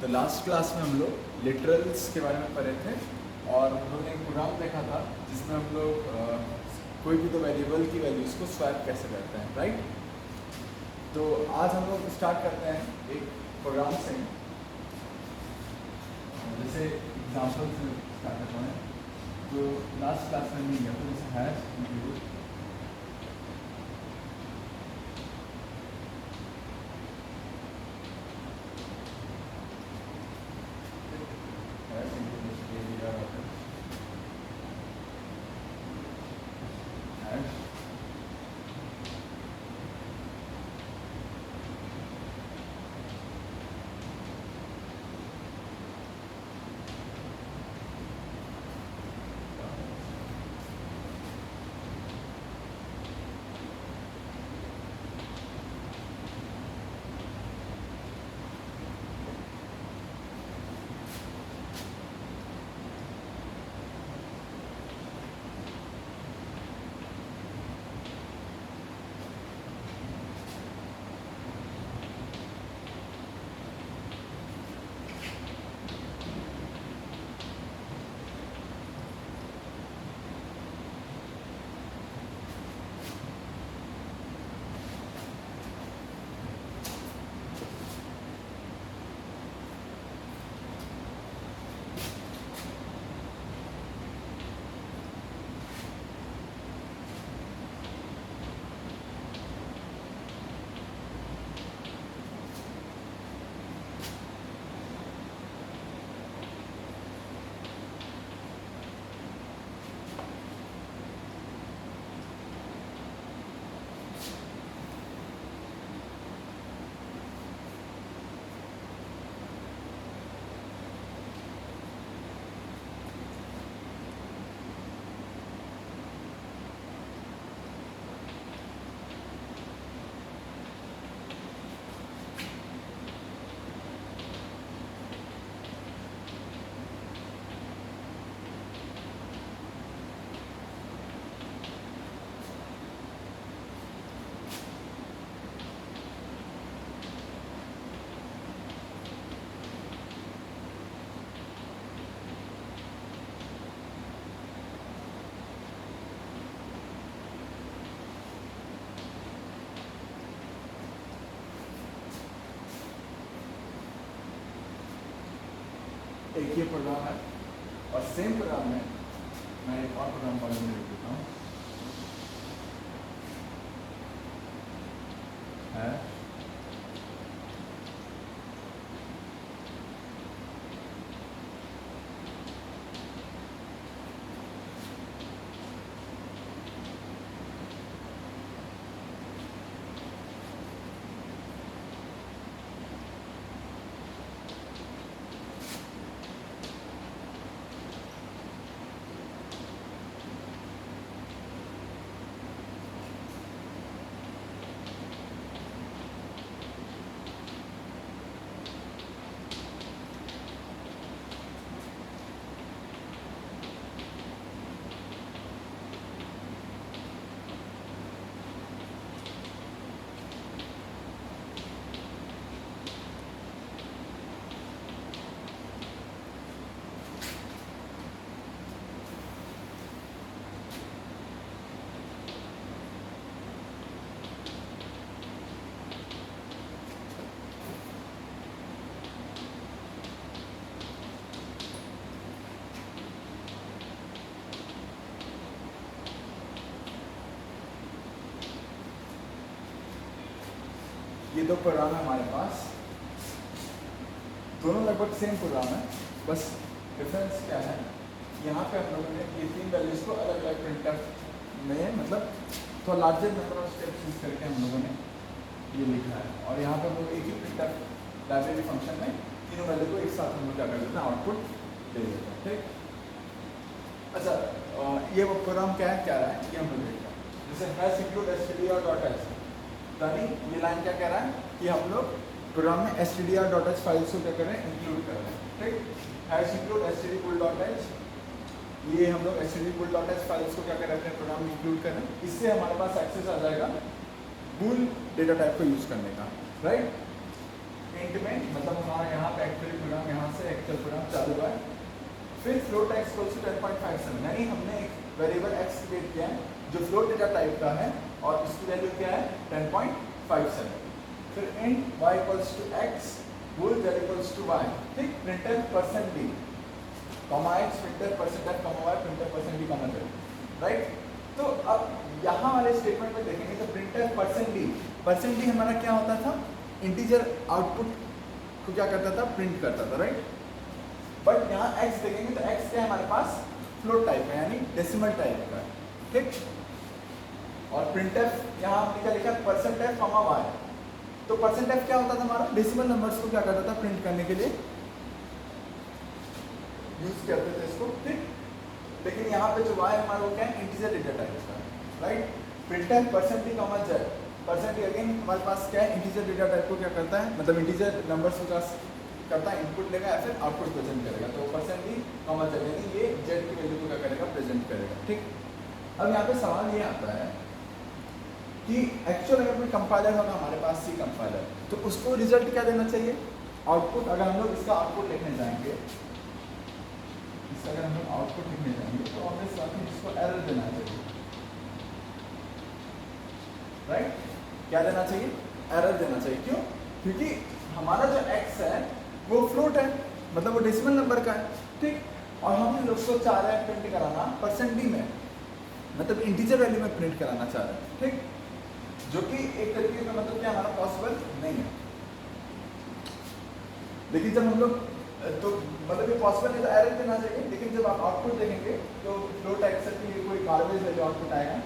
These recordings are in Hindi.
तो लास्ट क्लास में हम लोग लिटरल्स के बारे में पढ़े थे और हम लोग ने एक प्रोग्राम देखा था जिसमें हम लोग कोई भी तो वेरिएबल की वैल्यूज़ को स्वैप कैसे करते हैं, राइट। तो आज हम लोग स्टार्ट करते हैं एक प्रोग्राम से, जैसे एग्जाम्पल से स्टार्ट करते हैं। तो लास्ट क्लास में नहीं गया तो जैसे हैश इंक्लूड एक ये प्रोग्राम है और सेम प्रोग्राम में मैं एक और प्रोग्राम बारे में लिख देता हूँ है ये दो प्रोग्राम है हमारे पास, दोनों लगभग सेम प्रोग्राम है, बस डिफरेंस क्या है, यहाँ पे हम लोगों ने ये तीन वैल्यूज को अलग अलग प्रिंटफ में मतलब थोड़ा larger number of steps use करके हम लोगों ने ये लिखा है। और यहाँ पे हम लोग एक ही प्रिंटफ लाइब्रेरी फंक्शन में तीनों वैल्यू को एक साथ हम लोग क्या कर देते हैं, आउटपुट दे देते हैं, ठीक। अच्छा, ये वो प्रोग्राम क्या है, क्या रहा है, ये हम लोग देखते हैं। जैसे हैश इंक्लूड str.h, यानी ये लाइन क्या कह रहा है कि हम लोग प्रोग्राम में str.h फाइल्स को क्या कर रहे हैं, इंक्लूड कर रहे हैं, ठीक। हैश इंक्लूड std_h, ये हम लोग std_h फाइल्स को क्या कर रहे हैं, प्रोग्राम में इंक्लूड कर रहे हैं। इससे हमारे पास एक्सेस आ जाएगा बूल डेटा टाइप को यूज करने का, राइट। इंट में मतलब हमारा यहाँ पे एक्चुअली प्रोग्राम यहाँ से एक्चुअल प्रोग्राम चालू हुआ है। फिर फ्लोट x इक्वल्स टू 10.57 यानी हमने एक वेरिएबल x क्रिएट किया है जो फ्लोट डेटा टाइप का है और इसकी वैल्यू क्या है 10.57। फिर int y equals to x whole z equals to y, ठीक, printer percent d comma x printer percent f comma y printer percent d comma z, right. तो अब यहाँ वाले स्टेटमेंट में देखेंगे तो प्रिंटर परसेंट d हमारा क्या होता था, इंटीजर आउटपुट को क्या करता था, प्रिंट करता था, राइट। बट यहाँ x देखेंगे तो x क्या है हमारे पास, फ्लोट टाइप है यानी डेसिमल टाइप का, ठीक। और प्रिंटफ यहाँ हमने क्या लिखा, परसेंट f कॉमा y। तो परसेंट f क्या होता था हमारा, डेसिमल नंबर्स को क्या करता था, प्रिंट करने के लिए यूज करते थे इसको, ठीक। लेकिन यहाँ पे जो y है हमारा वो क्या है, इंटीजर डेटा टाइप का, right. Printf percent d comma z, percent again हमारे पास क्या है, इंटीजर डेटा टाइप को क्या करता है, मतलब इंटीजर नंबर्स को करता है, इनपुट लेगा या फिर आउटपुट प्रेजेंट करेगा। तो परसेंट d कॉमा z यानी ये z की वैल्यू को क्या करेगा, प्रेजेंट करेगा, ठीक। अब यहाँ पे सवाल ये आता है कि एक्चुअल अगर कोई कंपाइलर होगा हमारे पास C कंपाइलर, तो उसको रिजल्ट क्या देना चाहिए, आउटपुट। अगर हम लोग इसका आउटपुट लिखने जाएंगे, इसका अगर हम लोग आउटपुट लिखने जाएंगे तो ऑब्वियस बात है इसको एरर देना चाहिए, राइट। क्या देना चाहिए, एरर देना चाहिए। क्यों, क्योंकि हमारा जो x है वो फ्लोट है, मतलब वो डेसिमल नंबर का है, ठीक। और हम लोग को चाह रहे हैं प्रिंट कराना परसेंट d में, मतलब इंटीजर वैल्यू में प्रिंट कराना चाह रहे हैं, ठीक। जो कि एक तरीके का मतलब क्या हमारा पॉसिबल नहीं है। लेकिन जब हम लोग तो मतलब ये पॉसिबल नहीं तो एरर देना चाहिए। लेकिन जब आप आउटपुट देखेंगे तो फ्लोट एक्सेल के लिए कोई गार्बेज वैल्यू आउटपुट आएगा,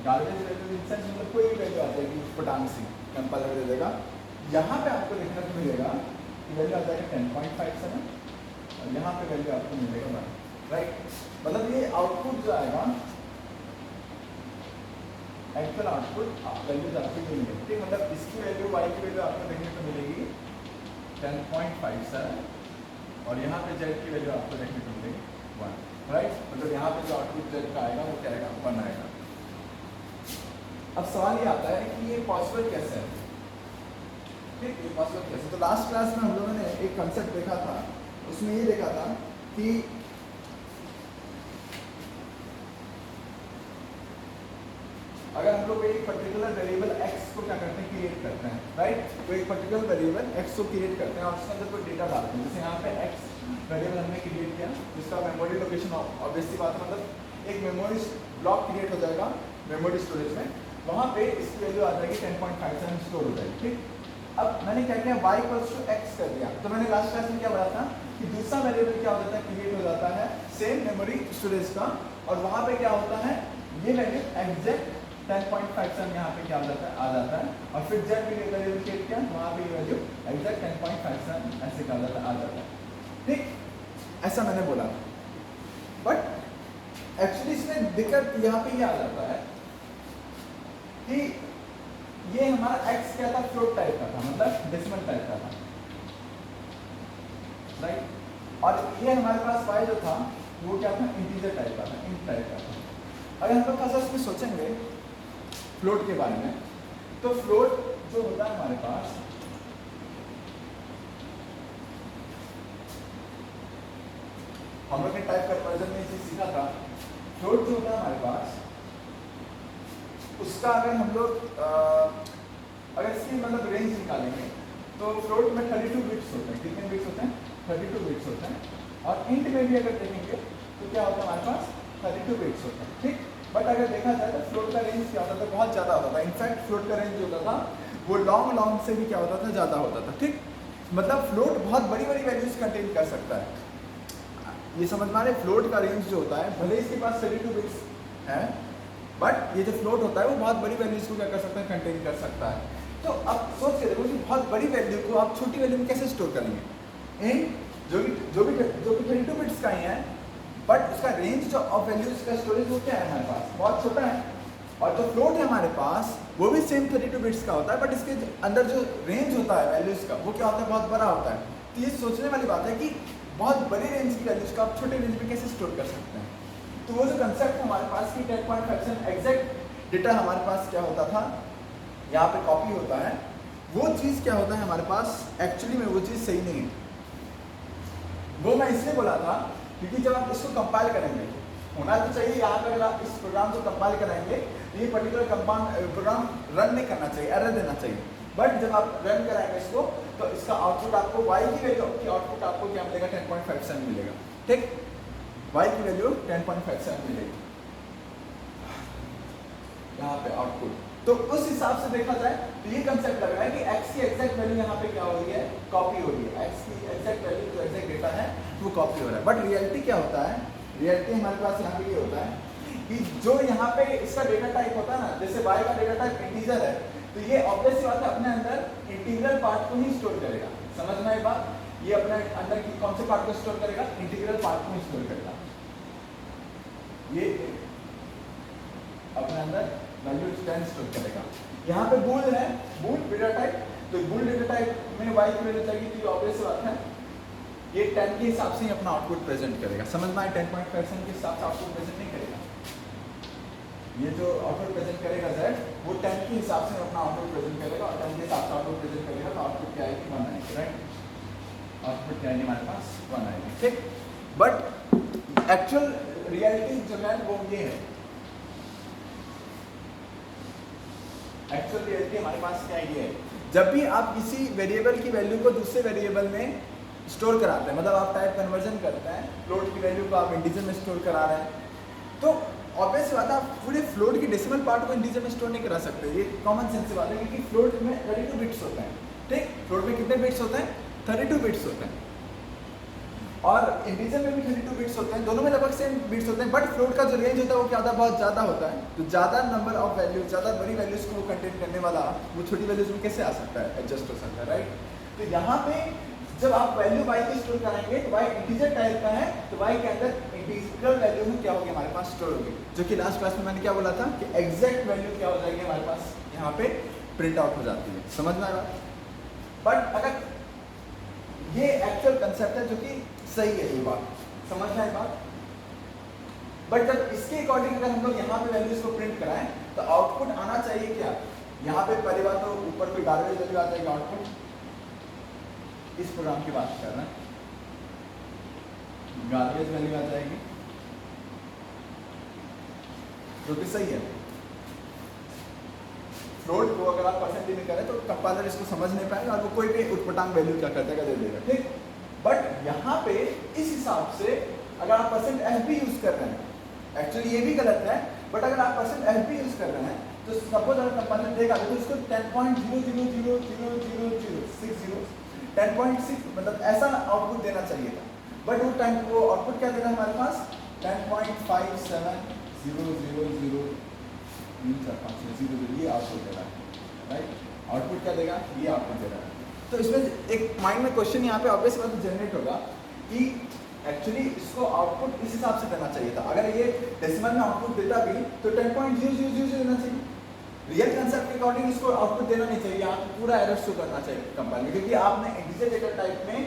गार्बेज वैल्यू इन सेंस मतलब कोई भी वैल्यू आ जाएगी फटांग सी कंपाइलर दे देगा। यहाँ पे आपको देखने को मिलेगा कि वैल्यू आ जाएगा 10.57 और यहाँ पे वैल्यू आपको मिलेगा 1, राइट। मतलब ये आउटपुट जो आएगा एक्चुअल आउटपुट वैल्यू आपको मिलेगी, ठीक। मतलब इसकी वैल्यू y की वैल्यू आपको देखने को मिलेगी 10.57 और यहाँ पे z की वैल्यू आपको देखने को मिलेगी 1, राइट। मतलब यहाँ पे जो आउटपुट z का आएगा वो क्या आएगा, 1 आएगा। अब सवाल ये आता है कि ये पॉसिबल कैसे है, ठीक, ये पॉसिबल कैसे। तो लास्ट क्लास में हम लोगों ने एक कंसेप्ट देखा था, उसमें ये देखा था कि अगर हम लोग एक पर्टिकुलर वेरिएबल x को क्या करते हैं, क्रिएट करते हैं, राइट। तो एक पर्टिकुलर वेरिएबल x को क्रिएट करते हैं और उसके अंदर कोई डेटा डालते हैं। जैसे यहाँ पे x वेरिएबल हमने क्रिएट किया, जिसका मेमोरी लोकेशन ऑब्वियसली बात है, मतलब एक मेमोरी ब्लॉक क्रिएट हो जाएगा मेमोरी स्टोरेज में, वहाँ पे इसकी वैल्यू आ जाएगी 10.57 स्टोर हो जाएगी, ठीक। अब मैंने क्या किया, y इक्वल्स टू x कर दिया। तो मैंने लास्ट क्लास में क्या बताया था कि दूसरा वेरिएबल क्या हो जाता है, क्रिएट हो जाता है सेम मेमोरी स्टोरेज का, और वहाँ पे क्या होता है, ये वैल्यू एग्जैक्ट 10.57 यहाँ पे क्या हो जाता है, आ जाता है। और फिर जब भी वेरिएबल क्रिएट किया वहाँ पे ये वैल्यू एग्जैक्ट 10.57 ऐसे क्या हो जाता है, आ जाता है, ठीक। ऐसा मैंने बोला था, बट एक्चुअली इसमें दिक्कत यहाँ पे ये आ जाता है कि ये हमारा x क्या था, फ्लोट टाइप का था, मतलब डेसिमल टाइप का था, राइट। और ये हमारे पास y जो था वो क्या था, इंटीजर टाइप का था, इंट टाइप का था। अगर हम लोग खासा इसमें सोचेंगे फ्लोट के बारे में, तो फ्लोट जो होता है हमारे पास, हम लोग ने टाइप कन्वर्जन में चीज सीखा था, फ्लोट जो होता है हमारे पास उसका अगर हम लोग अगर इसकी मतलब रेंज निकालेंगे तो फ्लोट में 32 बिट्स होते हैं। कितने बिट्स होते हैं, 32 बिट्स होते हैं। और इंट में भी अगर देखेंगे तो क्या होता है हमारे पास, 32 बिट्स होते हैं, ठीक। बट अगर देखा जाए तो फ्लोट का रेंज क्या होता था, बहुत ज़्यादा होता था। इनफैक्ट फ्लोट का रेंज जो होता था वो लॉन्ग से भी क्या होता था, ज़्यादा होता था, ठीक। मतलब फ्लोट बहुत बड़ी बड़ी वैल्यूज कंटेन कर सकता है। ये समझ में आ रहे, फ्लोट का रेंज जो होता है, भले इसके पास 32 बिट्स है, बट ये जो फ्लोट होता है वो बहुत बड़ी वैल्यूज को क्या कर सकता है, कंटेन कर सकता है। तो अब सोच के देखो कि बहुत बड़ी वैल्यू को आप छोटी वैल्यू में कैसे स्टोर करेंगे। जो भी 32 बिट्स का ही है, बट उसका रेंज जो ऑफ वैल्यूज का स्टोरेज वो क्या है हमारे पास, बहुत छोटा है। और जो फ्लोट है हमारे पास वो भी सेम 32 बिट्स का होता है, बट इसके अंदर जो रेंज होता है वैल्यूज का वो क्या होता है, बहुत बड़ा होता है। तो ये सोचने वाली बात है कि बहुत बड़ी रेंज की वैल्यूज को आप छोटे रेंज में कैसे स्टोर कर सकते हैं। तो वो जो कंसेप्ट हमारे पास की 10.57 एग्जैक्ट डेटा हमारे पास क्या होता था, यहाँ पे कॉपी होता है, वो चीज़ क्या होता है हमारे पास, एक्चुअली में वो चीज़ सही नहीं है। वो मैं इसलिए बोला था क्योंकि जब आप इसको कंपाइल करेंगे, होना तो चाहिए यहाँ पे, अगर आप इस प्रोग्राम को कंपाइल कराएंगे तो ये पर्टिकुलर प्रोग्राम रन नहीं करना चाहिए, एरर देना चाहिए। बट जब आप रन कराएंगे इसको तो इसका आउटपुट आपको y की वैल्यू की आउटपुट आपको क्या मिलेगा, 10.57 मिलेगा। ठीक, y की वैल्यू 10.57 मिलेगी यहाँ पे आउटपुट। तो उस हिसाब से देखा जाए तो ये कंसेप्ट लग रहा है कि x की एग्जैक्ट वैल्यू यहाँ पे क्या हो रही है, कॉपी हो रही है। x की एग्जैक्ट वैल्यू जो एग्जैक्ट डेटा है वो कॉपी हो रहा है। बट रियलिटी क्या होता है, रियलिटी हमारे पास यहाँ पे ये होता है कि जो यहाँ पे इसका डेटा टाइप होता है ना, जैसे y का डेटा टाइप इंटीजर है, तो ये ऑब्वियसली बात है अपने अंदर इंटीग्रल पार्ट को ही स्टोर करेगा। समझ में आई बात, ये अपने अंदर की कौन से पार्ट को स्टोर करेगा, इंटीग्रल पार्ट को ही स्टोर करेगा। ये अपने अंदर वैल्यू 10 स्टोर करेगा। यहाँ पे बूल है, बूल डेटा टाइप, तो बूल डेटा टाइप में y की वैल्यू चाहिए, तो ये ऑब्वियस बात है ये 10 के हिसाब से ही अपना आउटपुट प्रेजेंट करेगा। समझ में आए, 10.5% के हिसाब से आउटपुट प्रेजेंट नहीं करेगा। ये जो आउटपुट प्रेजेंट करेगा z, वो 10 के हिसाब से अपना आउटपुट प्रेजेंट करेगा, और 10 के हिसाब से आउटपुट प्रेजेंट करेगा तो आउटपुट क्या आएगी, 1 आएगी। राइट, आउटपुट क्या आएगी हमारे पास, 1 आएगी। ठीक, बट एक्चुअल रियलिटी जो है वो ये है, एक्चुअल रियलिटी हमारे पास क्या ये है, जब भी आप किसी वेरिएबल की वैल्यू को दूसरे वेरिएबल में स्टोर कराते हैं, मतलब आप टाइप कन्वर्जन करते हैं, फ्लोट की वैल्यू को आप इंटीजर में स्टोर करा रहे हैं, तो ऑब्वियस बात है आप पूरे फ्लोट की डेसिमल पार्ट को इंटीजर में स्टोर नहीं करा सकते। ये कॉमन सेंस बात है, क्योंकि फ्लोट में 32 बिट्स होते हैं। ठीक, फ्लोट में कितने बिट्स होते हैं, 32 बिट्स होते हैं, और इंटीजर में भी 32 बिट्स होते हैं, दोनों में लगभग सेम बिट्स होते हैं। बट फ्लोट का जो रेंज होता है वो क्या होता है, बहुत ज़्यादा होता है। तो ज़्यादा नंबर ऑफ वैल्यूज, ज़्यादा बड़ी वैल्यूज को कंटेन करने वाला वो छोटी वैल्यूज में कैसे आ सकता है, एडजस्ट हो सकता है। राइट, तो यहाँ पे जब आप वैल्यू y की स्टोर कराएंगे तो y इंटीजर टाइप का है, तो y के अंदर इंटीग्रल वैल्यू में क्या होगी हमारे पास स्टोर होगी, जो कि लास्ट क्लास में मैंने क्या बोला था कि एग्जैक्ट वैल्यू क्या हो जाएगी हमारे पास यहाँ पे प्रिंट आउट हो जाती है। समझ में आ रहा है, बट अगर ये एक्चुअल कंसेप्ट है जो कि सही है, ये बात समझ में आई बात। बट जब इसके अकॉर्डिंग अगर हम लोग यहाँ पे वैल्यूज को प्रिंट कराएं तो आउटपुट आना चाहिए क्या, यहाँ पे पहली बात तो ऊपर कोई गार्बेज वैल्यू आ जाएगी आउटपुट, इस प्रोग्राम की बात कर रहे हैं, गार्बेज वैल्यू आ जाएगी जो कि सही है। फ्लोट को अगर आप परसेंटेज में करें तो कंपाइलर इसको समझ नहीं पाएगा और वो कोई भी उटपटांग वैल्यू क्या कर देगा, दे देगा। ठीक, बट यहाँ पे इस हिसाब से अगर आप %fb यूज कर रहे हैं, एक्चुअली ये भी गलत है, बट अगर आप %fb यूज कर रहे हैं तो सपोज अगर कंपाइलर देगा तो इसको 10.00000060 10.6 मतलब ऐसा आउटपुट देना चाहिए था। बट वो टाइम वो आउटपुट क्या दे रहा है हमारे पास, 10.570000 ये आउटपुट दे रहा है। राइट, आउटपुट क्या देगा, ये आउटपुट दे रहा है। तो इसमें एक माइंड में क्वेश्चन यहाँ पे ऑब्वियस बात जनरेट होगा कि एक्चुअली इसको आउटपुट इस हिसाब से देना चाहिए था। अगर ये डेसिमल में आउटपुट देता भी तो 10.0000 देना चाहिए। रियल कंसेप्ट के अकॉर्डिंग इसको आउटपुट देना नहीं चाहिए, आप पूरा एरर शो करना चाहिए कंपाइलर, क्योंकि आपने इंटीजर डेटा टाइप में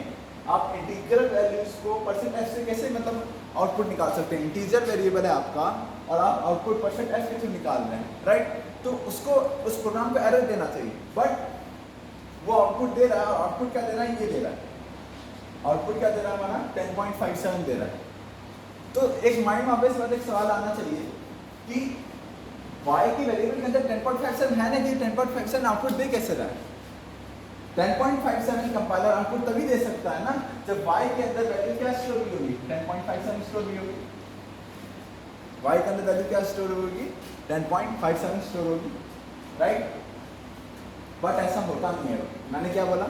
आप इंटीग्रल वैल्यूज को %f से कैसे मतलब आउटपुट निकाल सकते हैं। इंटीजर वेरिएबल है आपका और आप आउटपुट %f के थ्रू निकाल रहे हैं। राइट, तो उसको उस प्रोग्राम को एरर देना चाहिए, बट वो आउटपुट दे रहा है। और आउटपुट क्या दे रहा है, ये दे रहा है। आउटपुट क्या दे रहा है हमारा, 10.57 दे रहा है। तो एक माइंड में ऑब्वियस बात एक सवाल आना चाहिए कि y की वेरिएबल के अंदर 10.57 है ना, कि 10.57 आउटपुट दे कैसे रहा है। 10.57 कंपाइलर आउटपुट तभी दे सकता है ना जब y के अंदर वैल्यू क्या स्टोर हुई होगी, 10.57 स्टोर हुई होगी। y के अंदर वैल्यू क्या स्टोर होगी, 10.57 स्टोर होगी। राइट, बट ऐसा होता नहीं है। मैंने क्या बोला,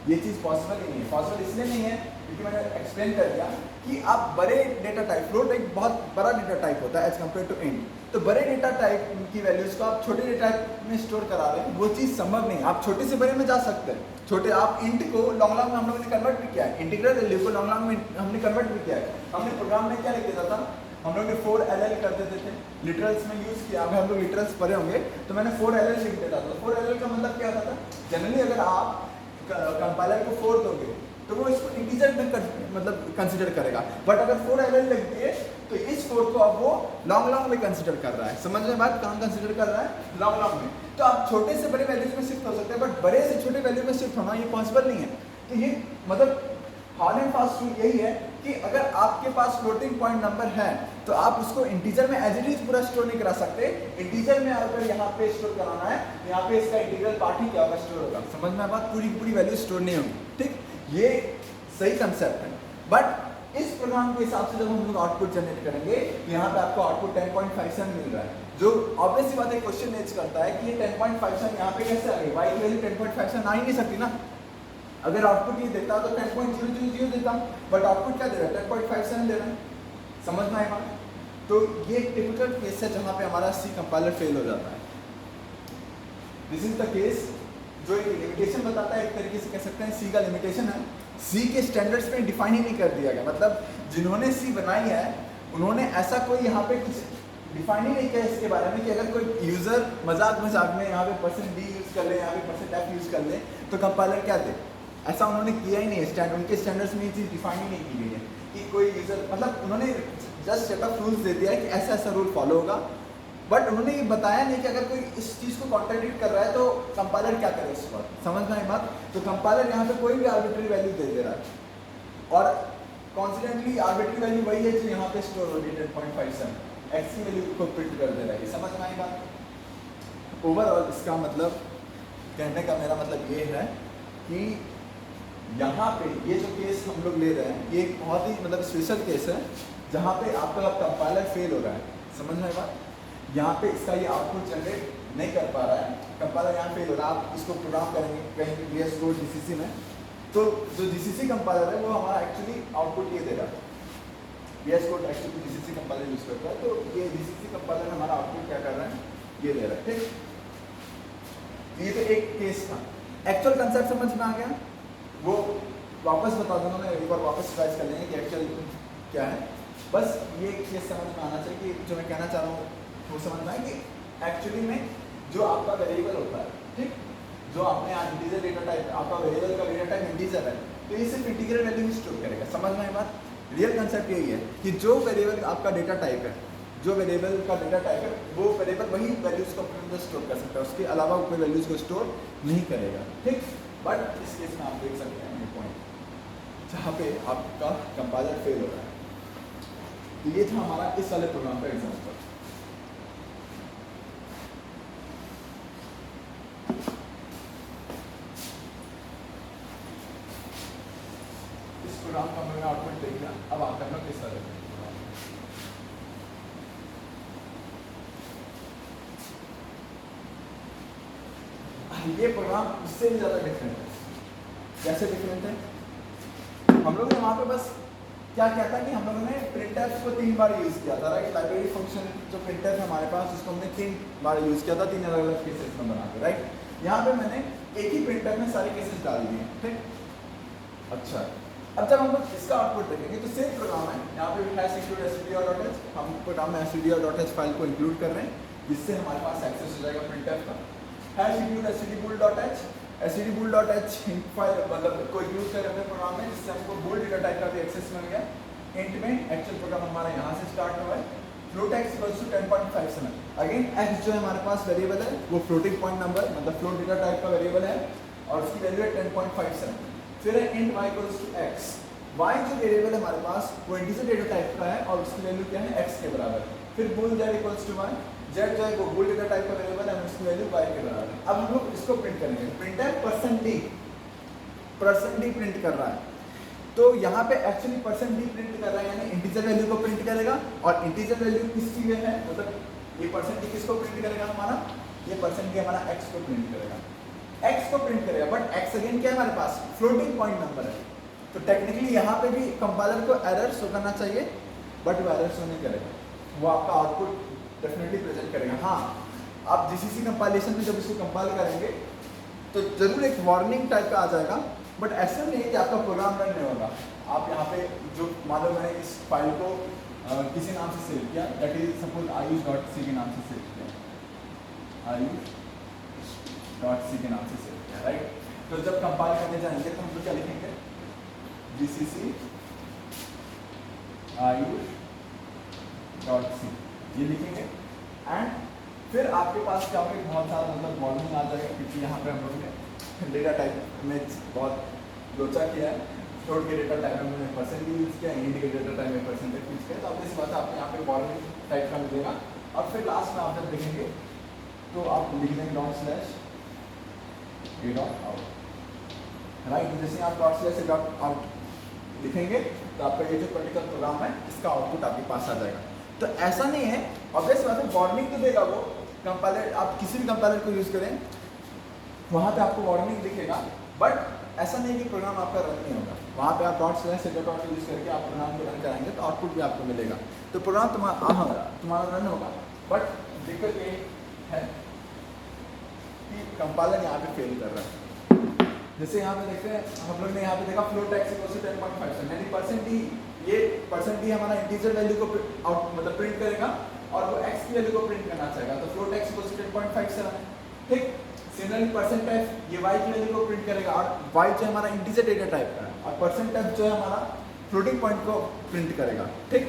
ये चीज़ पॉसिबल ही नहीं है। पॉसिबल इसलिए नहीं है क्योंकि मैंने एक्सप्लेन कर दिया कि आप बड़े डेटा टाइप, फ्लोट एक बहुत बड़ा डेटा टाइप होता है एज कम्पेयर टू इंट, तो बड़े डेटा टाइप की वैल्यूज को आप छोटे डेटा टाइप में स्टोर करा रहे हैं, वो चीज़ संभव नहीं है। आप छोटे से बड़े में जा सकते हैं। छोटे आप इंट को लॉन्ग लॉन्ग में हम लोगों ने कन्वर्ट भी किया है, इंटीग्रल वैल्यू को लॉन्ग लॉन्ग में हमने कन्वर्ट भी किया है। हमने प्रोग्राम में क्या लिख देता था, हम लोग ने 4ll कर देते थे, लिटरल्स में यूज़ किया। अगर हम लोग लिटरल्स पढ़े होंगे तो मैंने 4ll लिख देता था। 4ll का मतलब क्या होता था, जनरली अगर आप कंपाइलर को 4 दोगे तो वो इसको इंटीजर में मतलब कंसिडर करेगा, बट अगर 4ll लिख दिए तो इस 4 को अब वो लॉन्ग में कंसिडर कर रहा है। समझ में बात, कहाँ कंसिडर कर रहा है? लॉन्ग में। तो आप छोटे से बड़े वैल्यूज में शिफ्ट हो सकते हैं, बट बड़े से छोटे वैल्यू में शिफ्ट होना ये पॉसिबल नहीं है। तो ये मतलब हार्ड एंड फास्ट रूल यही है कि अगर आपके पास फ्लोटिंग पॉइंट नंबर है तो आप उसको इंटीजर में एज इट इज पूरा स्टोर नहीं करा सकते। इंटीजर में अगर यहाँ पे स्टोर कराना है, यहाँ पे इसका इंटीग्रल पार्ट ही क्या होगा, स्टोर होगा। समझ में बात, पूरी पूरी वैल्यू स्टोर नहीं होगी। ठीक, ये सही कंसेप्ट है। बट इस प्रोग्राम के हिसाब से जब हम लोग आउटपुट जनरेट करेंगे, यहाँ पे आपको आउटपुट 10.57 मिल रहा है, जो ऑब्वियस बात है क्वेश्चन रेज करता है कि ये 10.57 यहाँ पे कैसे आ गई? y की वैल्यू 10.57 आ ही नहीं सकती ना। अगर आउटपुट ये देता तो 10.000 देता, बट आउटपुट क्या दे रहा है? 10.57 दे रहा है। समझ में आएगा? तो ये एक टिपिकल केस है जहाँ पे हमारा सी कंपाइलर फेल हो जाता है। दिस इज द केस जो एक लिमिटेशन बताता है, एक तरीके से कह सकते हैं सी का लिमिटेशन है। सी के स्टैंडर्ड्स में डिफाइन ही नहीं कर दिया गया, मतलब जिन्होंने सी बनाई है उन्होंने ऐसा कोई यहाँ पे कुछ डिफाइन ही नहीं किया इसके बारे में कि अगर कोई यूजर मजाक में यहाँ पे %d यूज कर ले, यहाँ पे %f यूज कर ले तो कंपाइलर क्या दे। ऐसा उन्होंने किया ही नहीं है। उनके स्टैंडर्ड्स में ये चीज़ डिफाइन ही नहीं की गई है कि कोई यूजर, मतलब उन्होंने जस्ट सेट ऑफ रूल्स दे दिया है कि ऐसा ऐसा रूल फॉलो होगा, बट उन्होंने ये बताया नहीं कि अगर कोई इस चीज़ को कॉन्ट्रडिक्ट कर रहा है तो कंपाइलर क्या करे इस पर। समझ में आई बात? तो कंपाइलर यहाँ पे कोई भी आर्बिट्री वैल्यू दे रहा है, और कॉन्सिडेंटली आर्बिट्री वैल्यू वही है जो यहाँ पे स्टोर हो रही है 10.57, एक्स की वैल्यू को प्रिंट कर दे रहा है। समझ में आई बात? ओवरऑल इसका मतलब, कहने का मेरा मतलब ये है कि यहाँ पे ये जो केस हम लोग ले रहे हैं ये एक बहुत ही मतलब स्पेशल केस है जहाँ पे आपका कंपाइलर फेल हो रहा है। समझ में आई बात? यहाँ पे इसका ये आउटपुट जनरेट नहीं कर पा रहा है, कंपाइलर यहाँ फेल हो रहा है। आप इसको प्रोग्राम करेंगे कहीं VS Code GCC में, तो जो GCC कंपाइलर है वो हमारा एक्चुअली आउटपुट ये दे रहा है। VS Code actually GCC compiler use करता है, तो ये GCC कंपाइलर हमारा आउटपुट क्या कर रहा है, ये दे रहा है। ठीक, ये तो एक केस था। एक्चुअल कंसेप्ट समझ में आ गया? वो वापस बता दूंगा मैं, एक बार वापस रिवाइज कर लेंगे कि एक्चुअल क्या है। बस ये केस समझ में आना चाहिए कि जो मैं कहना चाह रहा हूँ वो समझना है कि एक्चुअली में जो आपका वेरिएबल होता है, ठीक, जो आपने यहाँ इंटीजर डेटा टाइप, आपका वेरिएबल का डेटा टाइप इंटीजर है, तो ये सिर्फ इंटीजर वैल्यू ही स्टोर करेगा। समझ में आई बात? रियल कंसेप्ट यही है कि जो वेरिएबल आपका डेटा टाइप है, जो वेरिएबल का डेटा टाइप है, वो वेरिएबल वही वैल्यूज को अपने अंदर स्टोर कर सकता है, उसके अलावा कोई वैल्यूज को स्टोर नहीं करेगा। ठीक, बट इस केस में आप देख सकते हैं ये पॉइंट जहाँ पे आपका कंपाइलर फेल हो रहा है। तो ये था हमारा इस वाले प्रोग्राम का एग्जाम्पल। इस प्रोग्राम का हमने आउटपुट देख लिया, अब आप करना किस तरह से ये प्रोग्राम इससे भी ज़्यादा डिफरेंट है। कैसे डिफरेंट है? हम लोग ने वहाँ पे बस क्या किया था कि हम लोगों ने प्रिंटफ को 3 बार यूज़ किया था, राइट। लाइब्रेरी फंक्शन जो प्रिंटफ है हमारे पास, उसको हमने 3 बार यूज़ किया था, 3 अलग अलग केसेस में बना के, राइट। यहाँ पे मैंने एक ही प्रिंटफ में सारे केसेस डाल दिए। ठीक, अच्छा, अब जब हम लोग इसका आउटपुट देखेंगे तो सेम प्रोग्राम है, यहाँ पे हैश इंक्लूड stdio.h, हम प्रोग्राम में stdio.h फाइल को इंक्लूड कर रहे हैं, जिससे हमारे पास एक्सेस हो जाएगा प्रिंटफ का। Hash include stdbool.h, stdbool.h file मतलब कोई यूज कर रहे हैं प्रोग्राम में, जिससे हमको बोल डेटा टाइप का भी एक्सेस मिल गया। इंट में एक्चुअल प्रोग्राम हमारा यहाँ से स्टार्ट हुआ है। Float x equals to 10.57। Again x जो है हमारे पास वेरिएबल है वो फ्लोटिंग पॉइंट नंबर मतलब फ्लोट डेटा टाइप का वेरिएबल है और उसकी वैल्यू है 10.57। फिर है int y equals to x। y जो वेरिएबल है हमारे पास वो इंटीजर डेटा टाइप का है और उसकी वैल्यू क्या है, x के बराबर। फिर बोल z equals to y, z जो है वो बोल डेटा टाइप का वेरिएबल है, उसकी वैल्यू y के बराबर है। अब हम लोग इसको प्रिंट करेंगे। प्रिंट है %d प्रिंट कर रहा है, तो यहाँ पे एक्चुअली %d प्रिंट कर रहा है, यानी इंटीजर वैल्यू को प्रिंट करेगा। और इंटीजर वैल्यू किस चीज़ में है, मतलब ये %d किसको प्रिंट करेगा हमारा, ये %d हमारा x को प्रिंट करेगा, x को प्रिंट करेगा। बट x अगेन क्या है हमारे पास, फ्लोटिंग पॉइंट नंबर है, तो टेक्निकली यहाँ पे भी कंपाइलर को एरर शो करना चाहिए, बट वो एरर शो नहीं करेगा, वो आपका आउटपुट डेफिनेटली प्रेजेंट करेगा। हाँ, आप GCC कंपाइलेशन में जब इसको कंपाइल करेंगे तो जरूर एक वार्निंग टाइप का आ जाएगा, बट ऐसा नहीं है कि आपका प्रोग्राम रन नहीं होगा। आप यहाँ पे जो मान लो मैंने इस फाइल को किसी नाम से सेव किया, दैट इज सपोज ayush.c के नाम से सेव किया, ayush.c के नाम से सेव किया, राइट। तो जब कंपाइल करने जाएंगे तो हम लोग क्या लिखेंगे, GCC ayush डॉट सी ये लिखेंगे। एंड फिर आपके पास क्या होगा, बहुत सारा मतलब मॉडलिंग आ जाएगा, क्योंकि यहाँ पे हम लोगों ने डेटा टाइप में बहुत लोचा किया है। फ्लोट के डेटा टाइप में हमने परसेंट यूज किया, इंट के डेटा टाइप में परसेंटेज यूज किया, तो अब इस बात आपको यहाँ पे मॉडलिंग टाइप का मिलेगा। और फिर लास्ट में आप जब देखेंगे तो आप लिख देंगे dot slash A dot out, right. जैसे आप dot slash A dot out लिखेंगे तो आपका ये जो पर्टिकुलर प्रोग्राम है इसका आउटपुट आपके पास आ जाएगा। तो ऐसा नहीं है, ऑब्वियस बात है, वार्निंग तो देगा वो कंपाइलर, आप किसी भी कंपाइलर को यूज़ करें वहाँ पे आपको वार्निंग दिखेगा, बट ऐसा नहीं कि प्रोग्राम आपका रन नहीं होगा। वहाँ पे आप dot slash A dot out use करके आप प्रोग्राम को रन कराएंगे तो आउटपुट भी आपको मिलेगा, तो प्रोग्राम तुम्हारा रन होगा। बट दिक्कत ये है कि कंपाइलर यहाँ पे फेल कर रहा है। जैसे यहाँ पे देखते हैं, हम लोग ने यहाँ पे देखा फ्लोट एक्स इक्वल टू 10.5 यानी परसेंट डी, ये परसेंट डी हमारा इंटीजर वैल्यू को आउट मतलब प्रिंट करेगा और वो एक्स की वैल्यू को प्रिंट करना चाहेगा, तो फ्लोट एक्स इक्वल टू 10.57 है, ठीक। सिमिलरली परसेंट एफ ये वाई की वैल्यू को प्रिंट करेगा, और वाई जो हमारा इंटीजर डेटा टाइप का है, और परसेंट एफ जो है हमारा फ्लोटिंग पॉइंट को प्रिंट करेगा, ठीक।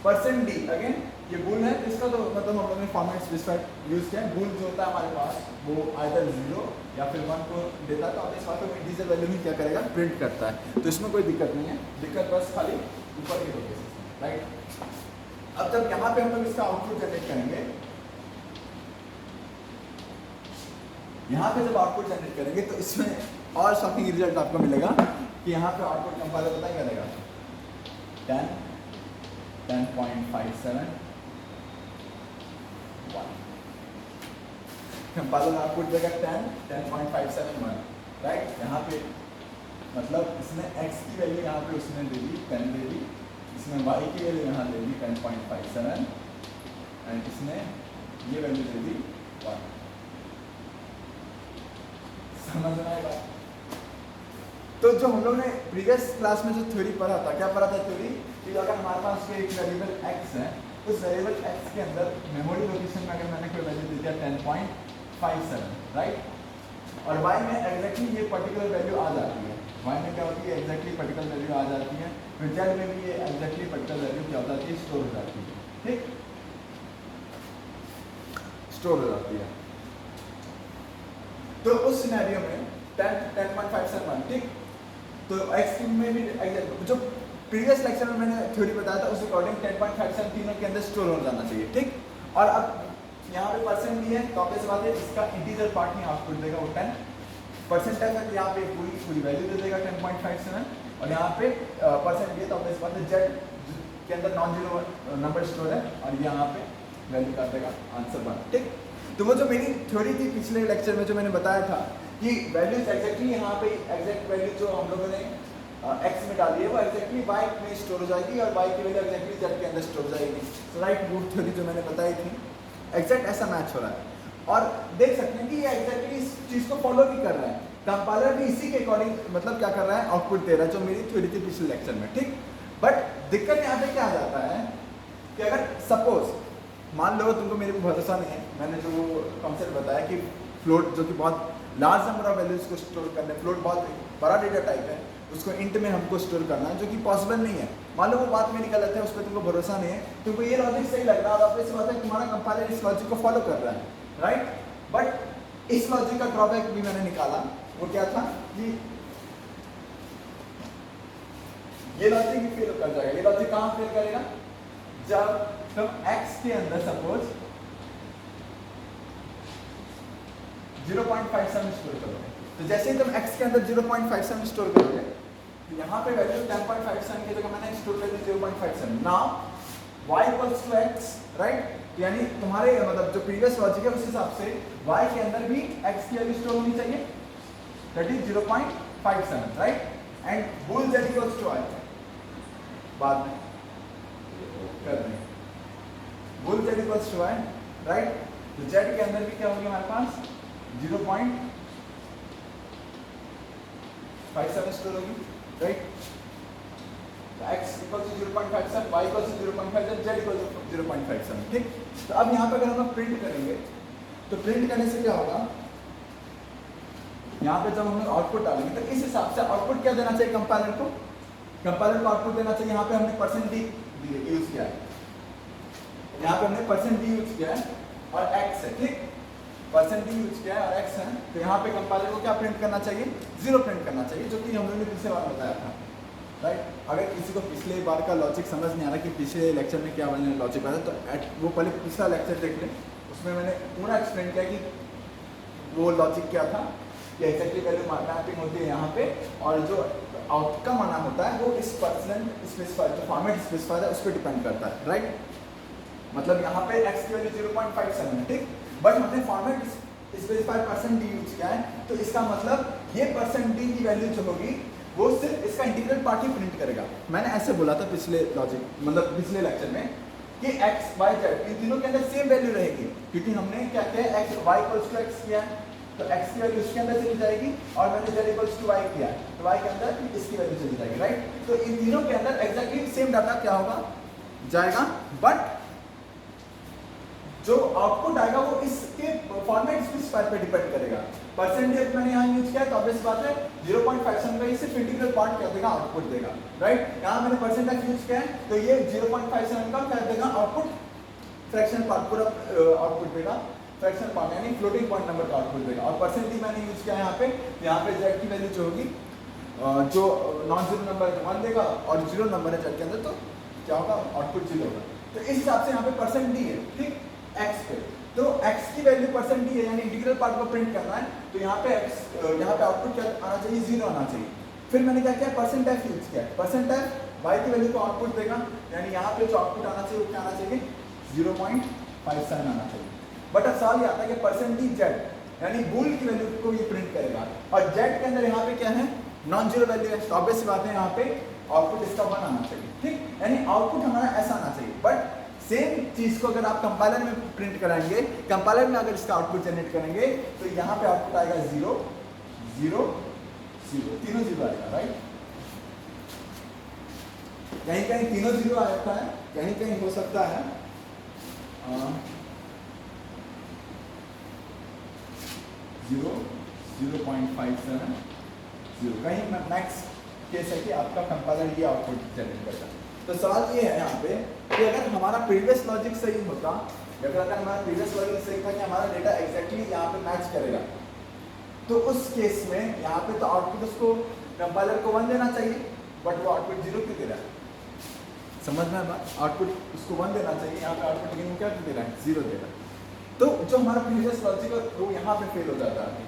परसेंट डी अगेन ये बूल है, इसका तो मतलब हम लोगों ने फॉर्मेट स्पेसिफाइड यूज किया है। बूल जो होता है हमारे पास वो आइदर 0 या फिर 1 को देता है, तो आप इस बात को इंटीजर वैल्यू में क्या करेगा, प्रिंट करता है, तो इसमें कोई दिक्कत नहीं है। दिक्कत बस खाली ऊपर के लोकेशन, राइट। अब जब यहाँ पे हम लोग इसका आउटपुट जनरेट करेंगे, यहाँ पे जब आउटपुट जनरेट करेंगे तो इसमें और शॉकिंग रिजल्ट आपको मिलेगा कि यहाँ पे आउटपुट कंपाइलर पता क्या देगा, 10.57 कंपाइलर आउटपुट देगा 10.571, राइट। यहाँ पे मतलब इसने x की वैल्यू यहाँ पे उसने दे दी 10 दे दी, इसने y की वैल्यू यहाँ दे दी 10.57 एंड इसने ये वैल्यू दे दी 1। समझ में आएगा? तो जो हम लोग ने प्रीवियस क्लास में जो थ्योरी पढ़ा था, क्या पढ़ा था थ्योरी, कि अगर हमारे पास कोई एक वेरिएबल x है, उस वेरिएबल x के अंदर मेमोरी लोकेशन में अगर मैंने कोई वैल्यू दे दिया 10.57, राइट, और y में एग्जैक्टली ये पर्टिकुलर वैल्यू आ जाती है, y में क्या होती है, एग्जैक्टली पर्टिकुलर वैल्यू आ जाती है, फिर z में भी ये एग्जैक्टली पर्टिकुलर वैल्यू क्या हो जाती है, स्टोर हो जाती है, ठीक, स्टोर हो जाती है। तो उस सिनेरियो में 10.57, ठीक, तो x में भी जो प्रीवियस लेक्चर में मैंने थ्योरी बताया था उस अकॉर्डिंग 10.57 तीनों के अंदर स्टोर हो जाना चाहिए, ठीक। और अब यहाँ पे परसेंट भी है, तो आप इस बात है इसका इंटीजर पार्ट में आउटपुट देगा वो 10 परसेंट है, तो यहाँ पे पूरी वैल्यू दे देगा 10.57, और यहाँ पे परसेंट भी है, तो आप इस बात है जेड के अंदर नॉन जीरो नंबर स्टोर है, और यहाँ पे वैल्यू कर देगा आंसर 1, ठीक। तो वो जो मेरी थ्योरी थी पिछले लेक्चर में जो मैंने बताया था कि वैल्यूज एग्जैक्टली यहाँ पे एग्जैक्ट वैल्यू जो हम लोगों ने x में डाली है वो एग्जैक्टली y में स्टोर हो जाएगी, और y की वैल्यू एग्जैक्टली z के अंदर स्टोर हो जाएगी। तो राइट, वो थ्योरी जो मैंने बताई थी एग्जैक्ट ऐसा मैच हो रहा है, और देख सकते हैं कि ये एग्जैक्टली इस चीज़ को फॉलो भी कर रहा है, कंपाइलर भी इसी के अकॉर्डिंग मतलब क्या कर रहा है, आउटपुट दे रहा है, जो मेरी थ्योरी थी पिछले लेक्चर में, ठीक। बट दिक्कत यहाँ पे क्या आ जाता है कि अगर सपोज मान लो तुमको मेरे को भरोसा नहीं है, मैंने जो कॉन्सेप्ट बताया कि फ्लोट जो कि बहुत लार्ज नंबर ऑफ वैल्यूज को स्टोर करना है, फ्लोट बहुत बड़ा डेटा टाइप है, उसको इंट में हमको स्टोर करना है, जो कि पॉसिबल नहीं है। मान लो वो बात मेरी गलत है, उस पर तुमको भरोसा नहीं है, तुमको ये लॉजिक सही लग रहा है, और इस बात है तुम्हारा कंपाइलर इस लॉजिक को फॉलो कर रहा है, राइट। बट इस लॉजिक का ड्रॉबैक भी मैंने निकाला, वो क्या था कि ये लॉजिक भी फेल कर जाएगा। ये लॉजिक कहाँ फेल करेगा, जब तुम x के अंदर सपोज 0.57 स्टोर करोगे, तो जैसे ही तुम x के अंदर 0.57 स्टोर करोगे, तो यहाँ पे वैल्यू 10.57 की जगह मैंने स्टोर कर दी 0.57। Now y equals to x, right, यानी तुम्हारे मतलब जो प्रीवियस लॉजिक है उस हिसाब से y के अंदर भी x की वैल्यू स्टोर होनी चाहिए, दैट इज 0.57, राइट, एंड बोल z इक्वल्स टू y बाद में कर देंगे, बोल z equals to y, right. तो z के अंदर भी क्या होगी हमारे पास 0.57 स्टोर होगी, राइट। तो x equals to 0.57, y equals to 0.57, z equals to 0.57, ठीक। तो अब यहाँ पे अगर हम लोग प्रिंट करेंगे तो प्रिंट करने से क्या होगा, यहाँ पे जब हम लोग आउटपुट डालेंगे तो इस हिसाब से आउटपुट क्या देना चाहिए कंपाइलर को, कंपाइलर को आउटपुट देना चाहिए, यहाँ पे हमने परसेंट डी यूज किया है, यहाँ पे हमने परसेंट डी यूज किया है और एक्स है, ठीक, परसेंट डी यूज किया है और एक्स है, तो यहाँ पे कंपाइलर को क्या प्रिंट करना चाहिए, 0 प्रिंट करना चाहिए, जो कि हम लोगों ने पिछले बार बताया था, राइट। अगर किसी को पिछले बार का लॉजिक समझ नहीं आ रहा कि पिछले लेक्चर में क्या मैंने लॉजिक बताया, तो वो पहले पिछला लेक्चर देख लें, उसमें मैंने पूरा एक्सप्लेन किया कि वो लॉजिक क्या था, कि एग्जैक्टली वैल्यू मैपिंग होती है यहाँ पे, और जो आउटकम आना होता है वो इस परसेंट स्पेसिफायर, जो फॉर्मेट स्पेसिफायर है उस पर डिपेंड करता है, राइट। मतलब यहाँ पे x की वैल्यू 0.57 है, ठीक, बट हमने format specifier percent D use किया है, तो इसका मतलब ये परसेंट डी की वैल्यू जो होगी वो सिर्फ इसका इंटीग्रल पार्ट ही प्रिंट करेगा। मैंने ऐसे बोला था पिछले लॉजिक, मतलब पिछले लेक्चर में, कि x, y, z इन तीनों के अंदर सेम वैल्यू रहेगी, क्योंकि हमने क्या किया है, x y equals to x किया है, तो x की वैल्यू इसके अंदर चली जाएगी, और मैंने z इक्वल्स टू y किया है, तो y के अंदर इसकी वैल्यू चली जाएगी, राइट। तो इन तीनों के अंदर एग्जैक्टली सेम डाटा क्या होगा, जाएगा, बट जो आउटपुट आएगा वो इसके फॉर्मेट स्पेसिफायर पे डिपेंड करेगा। परसेंटेज मैंने यहाँ यूज किया है, तो ऑब्वियस बात है 0.57 का सिर्फ इंटीग्रल पार्ट क्या देगा, आउटपुट देगा, राइट। यहाँ मैंने परसेंटेज यूज किया है, तो ये 0.57 का क्या देगा, आउटपुट, फ्रैक्शनल पार्ट पूरा आउटपुट देगा, फ्रैक्शनल पार्ट यानी फ्लोटिंग पॉइंट नंबर का आउटपुट देगा। और परसेंटेज मैंने यूज किया है यहाँ पे z की वैल्यू जो होगी, जो नॉन जीरो नंबर 1 देगा, और जीरो नंबर है z के अंदर, तो क्या होगा, आउटपुट 0 होगा। तो इस हिसाब से यहाँ पे परसेंट डी है, ठीक, x पे, तो x की वैल्यू परसेंट डी है, यानी इंटीग्रल पार्ट को प्रिंट करना है, तो यहाँ पे आउटपुट क्या आना चाहिए, 0 आना चाहिए। फिर मैंने क्या किया, परसेंट f यूज किया, परसेंट f y की वैल्यू को आउटपुट देगा, यानी यहाँ पे जो आउटपुट आना चाहिए वो क्या आना चाहिए, 0.57 आना चाहिए। बट अब सवाल ये आता है कि परसेंट डी z, यानी बूल की वैल्यू को ये प्रिंट करेगा, और z के अंदर यहाँ पे क्या है, नॉन जीरो वैल्यू है, तो ऑब्वियस सी बात है यहाँ पे आउटपुट इसका 1 आना चाहिए, ठीक, यानी आउटपुट हमारा ऐसा आना चाहिए। बट सेम चीज को अगर आप कंपाइलर में प्रिंट कराएंगे, कंपाइलर में अगर इसका आउटपुट जनरेट करेंगे, तो यहाँ पे आउटपुट आएगा 0 0 0, तीनों 0 आएगा, राइट। कहीं कहीं तीनों 0 आता है, कहीं कहीं हो सकता है 0 0.57 0, कहीं मैक्स केस है कि आपका कंपाइलर ये आउटपुट जनरेट करता है। तो सवाल ये है यहाँ पे कि अगर हमारा प्रीवियस लॉजिक सही होता, अगर हमारा प्रीवियस लॉजिक सही था कि हमारा डेटा एग्जैक्टली यहाँ पे मैच करेगा, तो उस केस में यहाँ पे तो आउटपुट उसको कंपाइलर को 1 देना चाहिए, बट वो आउटपुट 0 क्यों दे रहा है, समझ में बात, आउटपुट उसको 1 देना चाहिए, यहाँ पे आउटपुट लेकिन क्या दे रहा है, 0 दे रहा है। तो जो हमारा प्रीवियस लॉजिक है वो यहाँ पे फेल हो जाता है,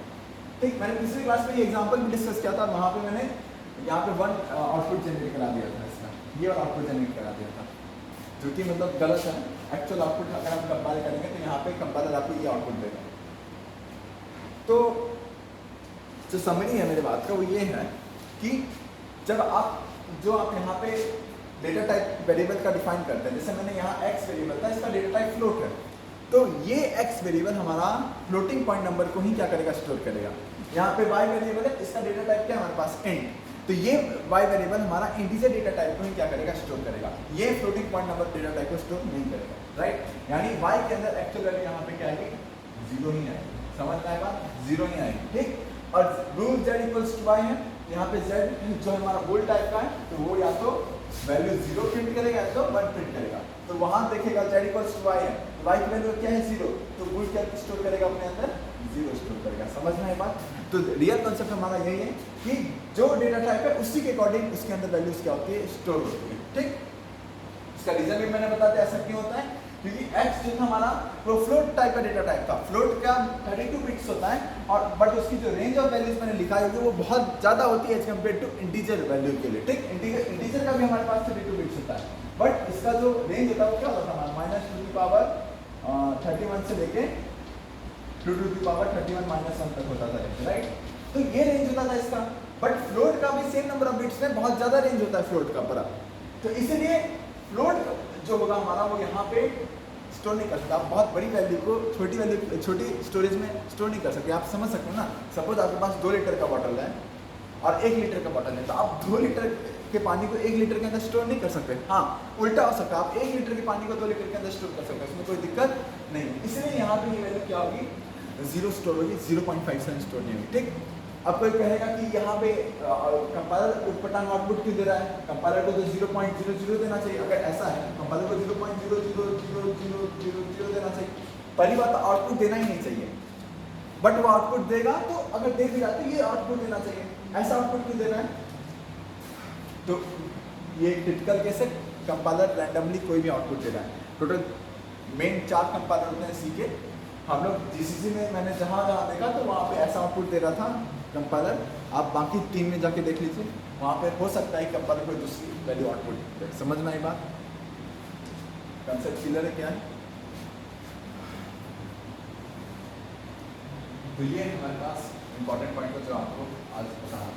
ठीक। मैंने पिछली क्लास में ये एग्जाम्पल भी डिस्कस किया था, वहाँ पे मैंने यहाँ पे 1 आउटपुट जनरेट करा दिया था, इसका ये वाला आउटपुट जनरेट करा दिया था, जो कि मतलब गलत है। एक्चुअल आउटपुट अगर हम कंपाइल करेंगे तो यहाँ पे कंपाइलर आपको ये आउटपुट देगा। तो जो समरी है मेरे बात का वो ये है कि जब आप यहाँ पे डेटा टाइप वेरिएबल का डिफाइन करते हैं, जैसे मैंने यहाँ x वेरिएबल था, इसका डेटा टाइप फ्लोट है, तो ये x वेरिएबल हमारा फ्लोटिंग पॉइंट नंबर को ही क्या करेगा, स्टोर करेगा। यहाँ पे y वेरिएबल है, इसका डेटा टाइप क्या है हमारे पास, इंट, तो ये y वेरिएबल हमारा इंटीजर डेटा टाइप को ही क्या करेगा, स्टोर करेगा। ये floating point number data type को स्टोर नहीं करेगा, राइट। यानी y के अंदर एक्चुअल वैल्यू यहाँ पे क्या आएगी, 0 ही आएगी, समझ में आएगा, 0 ही आएगी, ठीक। और rule z equals to y है, यहाँ पे z जो हमारा बोल टाइप का है, तो वो या तो वैल्यू 0 प्रिंट करेगा या तो 1 प्रिंट करेगा। तो वहां देखेगा z इक्वल्स टू y है, y की वैल्यू क्या है, 0, तो बोल क्या स्टोर करेगा अपने अंदर, 0 स्टोर करेगा। समझ में आई बात। तो रियल कॉन्सेप्ट हमारा यही है कि जो डेटा टाइप है उसी के अकॉर्डिंग उसके अंदर वैल्यूज क्या होती है, स्टोर होती है, ठीक। इसका रीजन भी मैंने बता दिया, ऐसा क्यों होता है, क्योंकि x जो था हमारा वो फ्लोट टाइप का डेटा टाइप था, फ्लोट का 32 बिट्स होता है, और बट उसकी जो रेंज ऑफ वैल्यूज मैंने लिखा है वो बहुत ज्यादा होती है as compare to integer value के लिए, ठीक। इंटीजर का भी हमारे पास 32 बिट्स होता है, बट इसका जो रेंज होता है वो क्या होता है, -2 से लेके 2 तक होता था, राइट। तो ये रेंज होता था इसका, बट फ्लोट का भी सेम नंबर ऑफ बिट्स में बहुत ज्यादा रेंज होता है फ्लोट का बड़ा, तो इसीलिए फ्लोट जो होगा हमारा वो यहाँ पे स्टोर नहीं कर सकते। आप बहुत बड़ी वैल्यू को छोटी स्टोरेज में स्टोर नहीं कर सकते। आप समझ सकते हो ना, सपोज आपके पास 2 लीटर का बॉटल है और 1 लीटर का बॉटल है, तो आप 2 लीटर के पानी को 1 लीटर के अंदर स्टोर नहीं कर सकते। हाँ, उल्टा हो सकता है, आप 1 लीटर के पानी को 2 लीटर के अंदर स्टोर कर सकते हैं, उसमें कोई दिक्कत नहीं। इसलिए यहाँ पे ये वैल्यू क्या होगी, 0 स्टोर होगी, 0.57 स्टोर नहीं होगी, ठीक। अब कोई कहेगा कि यहाँ पे कंपाइलर उटपटांग आउटपुट क्यों दे रहा है, कंपाइलर को तो 0.00 देना चाहिए। अगर ऐसा है कंपाइलर को 0.00000 देना चाहिए। पहली बात तो आउटपुट देना ही नहीं चाहिए, बट वो आउटपुट देगा, तो अगर दे भी रहा तो ये आउटपुट देना चाहिए। ऐसा आउटपुट क्यों दे रहा है? तो ये टिपिकल केस है, कंपाइलर रैंडमली कोई भी आउटपुट दे रहा है। टोटल मेन 4 कंपाइलर होते हैं सी के। हम लोग जीसीसी में मैंने जहाँ देखा तो वहाँ पे ऐसा आउटपुट दे रहा था कंपाइलर। आप बाकी 3 में जाके देख लीजिए, वहाँ पे हो सकता है कंपाइलर कोई दूसरी वैल्यू आउटपुट दे। समझ में आई बात? कंसेप्ट क्लियर है क्या है? तो ये हमारे पास इंपॉर्टेंट पॉइंट जो आपको आज बताना है।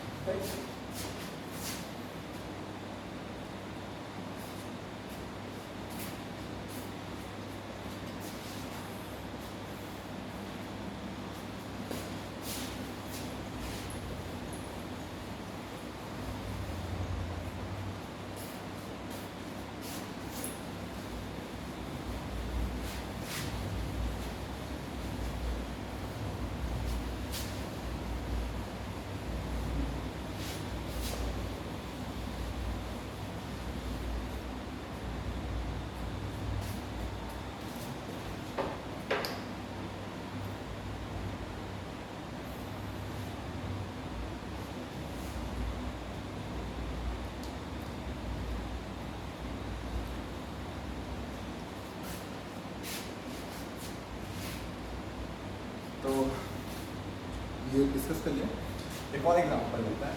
तो ये डिस्कस कर लिया। एक और एग्जांपल लेता है,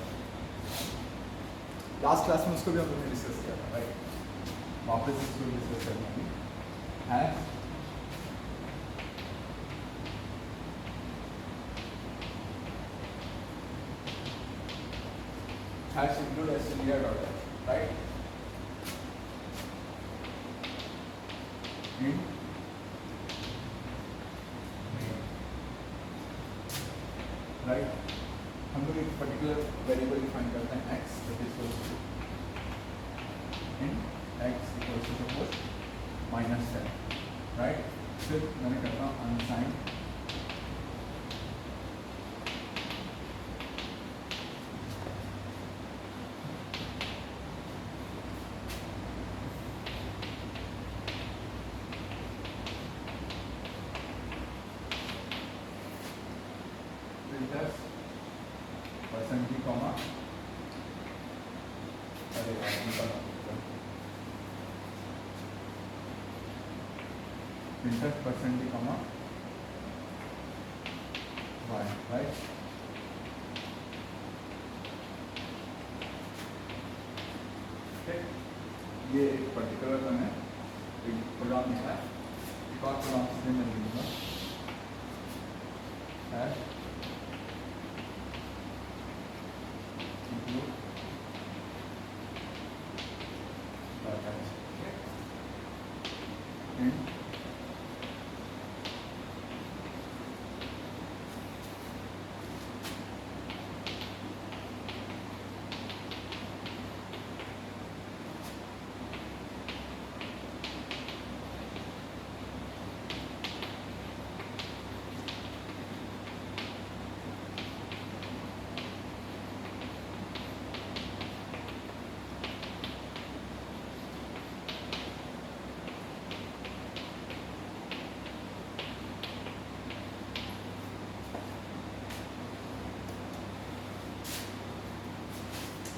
लास्ट क्लास में उसको भी हम लोगों ने डिस्कस किया था, राइट? वापस इसको डिस्कस करना है। Hash include str.h, right? Right, हम लोग एक पर्टिकुलर वेरिएबल डिफाइन करते हैं x, that is x equals to suppose -10, right? फिर मैंने करता हूँ अनसाइंड परसेंट की कॉमा, अरे इंटरेस्ट परसेंट की कॉमा y, राइट? ये एक पर्टिकुलर मैंने एक प्रोग्राम लिखा है। एक और प्रोग्राम से मैं लिखूंगा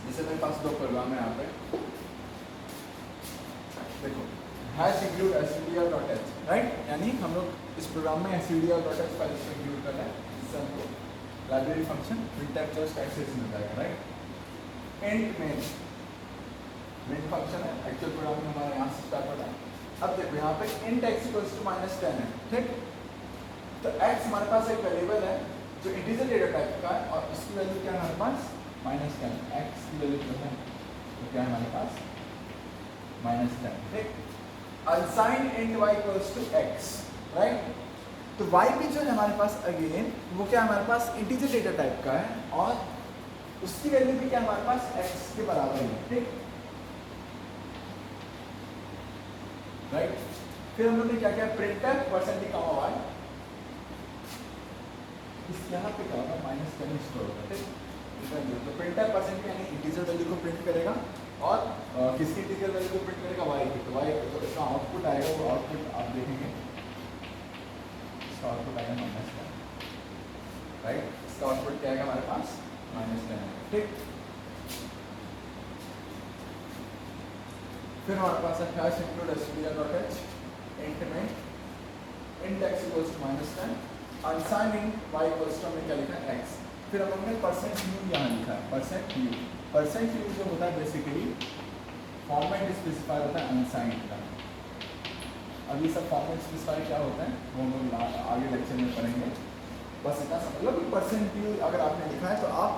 जैसे मेरे पास 2 प्रोग्राम है यहाँ पे, देखो हैश इंक्लूड str.h, राइट? यानी हम लोग इस प्रोग्राम में str.h फाइल को इंक्लूड कर रहे हैं, जिससे हमको library function printf just access मिल जाएगा, राइट? एंड मेन फंक्शन है, एक्चुअल प्रोग्राम में हमारा यहाँ से स्टार्ट होता है। अब देखो यहाँ पे int x इक्वल्स टू -10 है, ठीक? तो x हमारे पास एक वेरिएबल है जो इंटीजर डेटा टाइप का है, और इसकी वैल्यू क्या है हमारे पास? -10। x की वैल्यू जो है तो क्या है हमारे पास? -10, ठीक? Unsigned int y equals to x, right? तो y भी जो है हमारे पास अगेन वो क्या है हमारे पास? इंटीजर डेटा टाइप का है, और उसकी वैल्यू भी क्या है हमारे पास? x के बराबर है, ठीक? राइट? फिर हम लोग ने क्या किया? printf %y इस यहाँ पे क्या होगा -10 स्टोर होगा, ठीक। तो प्रिंटर परसेंट यानी इंटीजर वैल्यू को प्रिंट करेगा और किसकी इंटीजर वैल्यू को प्रिंट करेगा, y की। तो y तो इसका आउटपुट आएगा, वो आउटपुट आप देखेंगे, इसका आउटपुट आएगा -10, राइट। इसका आउटपुट क्या आएगा हमारे पास -10, ठीक। फिर हमारे पास है हैश इंक्लूड str.h इंट में int x equals to -10 unsigned int y equals to हमने क्या लिखा है x। फिर हम लोगों ने %u यहाँ लिखा है, %u जो होता है बेसिकली फॉर्मेट स्पेसिफायर होता है अनसाइंड का। अब ये सब फॉर्मेट स्पेसिफायर क्या होता है वो हम लोग आगे लेक्चर में पढ़ेंगे। बस इतना समझ लो कि %u अगर आपने लिखा है तो आप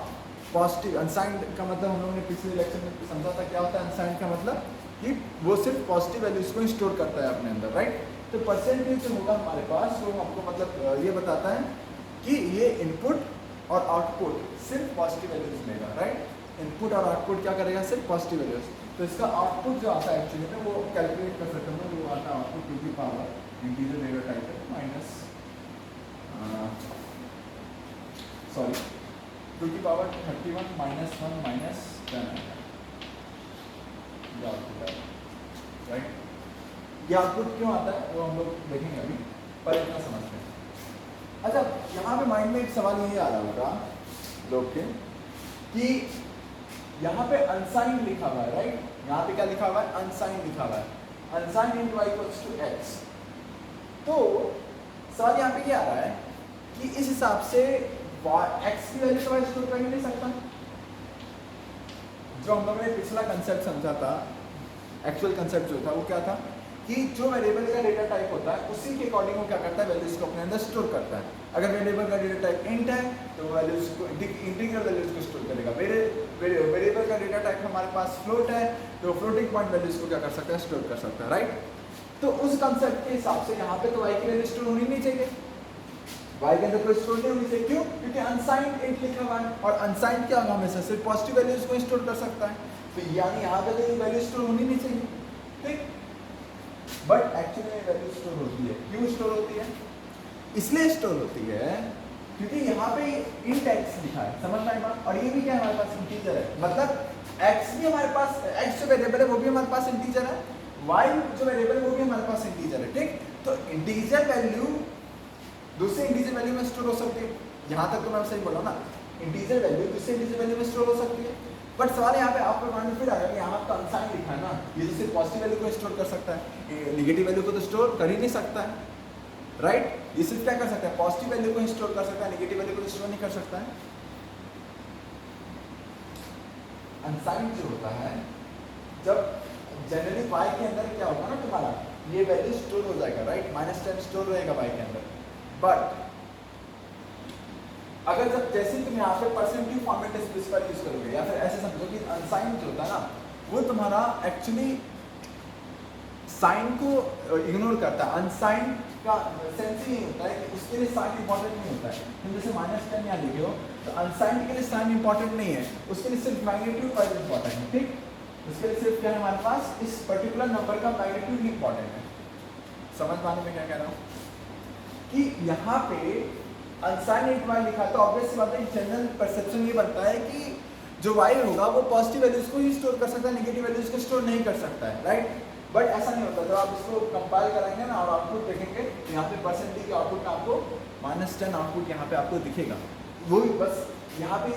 पॉजिटिव, अनसाइंड का मतलब हम लोगों ने पिछले लेक्चर में समझा था क्या होता है अनसाइंड का मतलब कि वो सिर्फ पॉजिटिव वैल्यूज को स्टोर करता है अपने अंदर, राइट। तो % जो होगा हमारे पास वो हमको मतलब ये बताता है कि ये इनपुट और आउटपुट सिर्फ पॉजिटिव वैल्यूज लेगा, राइट। इनपुट और आउटपुट क्या करेगा, सिर्फ पॉजिटिव वैल्यूज। तो इसका आउटपुट जो आता है एक्चुअली में वो कैलकुलेट कर सकते हैं, वो आता है output to the power integer data type है minus sorry to the power 31 -1 -10 ये आउटपुट है, राइट। ये आउटपुट क्यों आता है वो हम लोग देखेंगे अभी, पर इतना समझते हैं। अच्छा, यहाँ पे माइंड में एक सवाल ये आ रहा होगा लोग के कि यहाँ पे अनसाइंड लिखा हुआ है, राइट। यहाँ पे क्या लिखा हुआ है, अनसाइंड लिखा हुआ है, unsigned int y equals to x। तो सवाल यहाँ पे क्या आ रहा है कि इस हिसाब से x की वैल्यू तो मैं स्टोर कर ही नहीं सकता। जो हम लोगों ने पिछला कंसेप्ट समझा था, एक्चुअल कंसेप्ट जो था वो क्या था कि जो वेरिएबल का डेटा टाइप होता है उसी के अकॉर्डिंग वो क्या करता है, वैल्यूज को अपने अंदर स्टोर करता है। अगर वेरिएबल का डेटा टाइप इंट है तो वैल्यूज को इंटीग्रल वैल्यूज को स्टोर करेगा। वेरिएबल का डेटा टाइप हमारे पास फ्लोट है तो फ्लोटिंग पॉइंट वैल्यूज को क्या कर सकता है, स्टोर कर सकता है, राइट। तो उस कंसेप्ट के हिसाब से यहाँ पे तो y की वैल्यू स्टोर होनी नहीं चाहिए, y के अंदर कोई स्टोर नहीं होनी चाहिए। क्यों? क्योंकि अनसाइंड इंट लिखा हुआ है और अनसाइंड क्या होगा, हमेशा सिर्फ पॉजिटिव वैल्यूज को स्टोर कर सकता है। तो यानी यहाँ पे तो ये वैल्यू स्टोर होनी नहीं चाहिए, ठीक। बट एक्चुअली में वैल्यू स्टोर होती है। क्यों स्टोर होती है? इसलिए स्टोर होती है क्योंकि यहाँ पे इंट x लिखा है, समझना है बात। और ये भी क्या है, हमारे पास इंटीजर है, मतलब x भी हमारे पास, x जो वेरिएबल है वो भी हमारे पास इंटीजर है, y जो वेरिएबल है वो भी हमारे पास इंटीजर है, ठीक। तो इंटीजर वैल्यू दूसरे इंटीजर वैल्यू में स्टोर हो सकती है। यहाँ तक तो मैं सही बोला ना, इंटीजर वैल्यू दूसरे इंटीजर वैल्यू में स्टोर हो सकती है। बट सवाल यहाँ पे आपको माइंड में फिर आएगा कि यहाँ तो अनसाइंड लिखा है ना, ये तो सिर्फ पॉजिटिव वैल्यू को स्टोर कर सकता है, नेगेटिव वैल्यू को तो स्टोर कर ही नहीं सकता है, राइट। ये सिर्फ क्या कर सकता है, पॉजिटिव वैल्यू को स्टोर कर सकता है, नेगेटिव वैल्यू को स्टोर नहीं कर सकता है। अनसाइंड जो होता है, जब जनरली y के अंदर क्या होगा ना तुम्हारा, ये वैल्यू स्टोर हो जाएगा, राइट। -10 स्टोर रहेगा y के अंदर। बट अगर जब जैसे तुम यहाँ पे % फॉर्मेट स्पेसिफायर यूज करोगे, या फिर ऐसे समझो कि अनसाइंड जो होता है ना वो तुम्हारा एक्चुअली साइन को इग्नोर करता है। अनसाइंड का सेंस ही नहीं होता है कि उसके लिए साइन इंपॉर्टेंट नहीं होता है। तुम जैसे -10 यहाँ लिखे हो तो अनसाइंड के लिए साइन इंपॉर्टेंट नहीं है, उसके लिए सिर्फ मैग्नीट्यूड वाइज इंपॉर्टेंट है, ठीक। उसके लिए सिर्फ क्या है, हमारे पास इस पर्टिकुलर नंबर का मैग्नीट्यूड ही इंपॉर्टेंट है। समझ पाने में क्या कह रहा हूँ कि यहाँ पे अनसाइंड इंट y लिखा तो ऑब्वियस बात है, जनरल परसेप्शन ये बनता है कि जो y होगा वो पॉजिटिव वैल्यूज को ही स्टोर कर सकता है, नेगेटिव वैल्यूज को स्टोर नहीं कर सकता है, राइट। बट ऐसा नहीं होता। जब आप इसको कंपाइल कराएंगे ना और आउटपुट देखेंगे, यहाँ पे % के आउटपुट में आपको -10 आउटपुट यहाँ पे आपको दिखेगा। वो बस यहाँ पे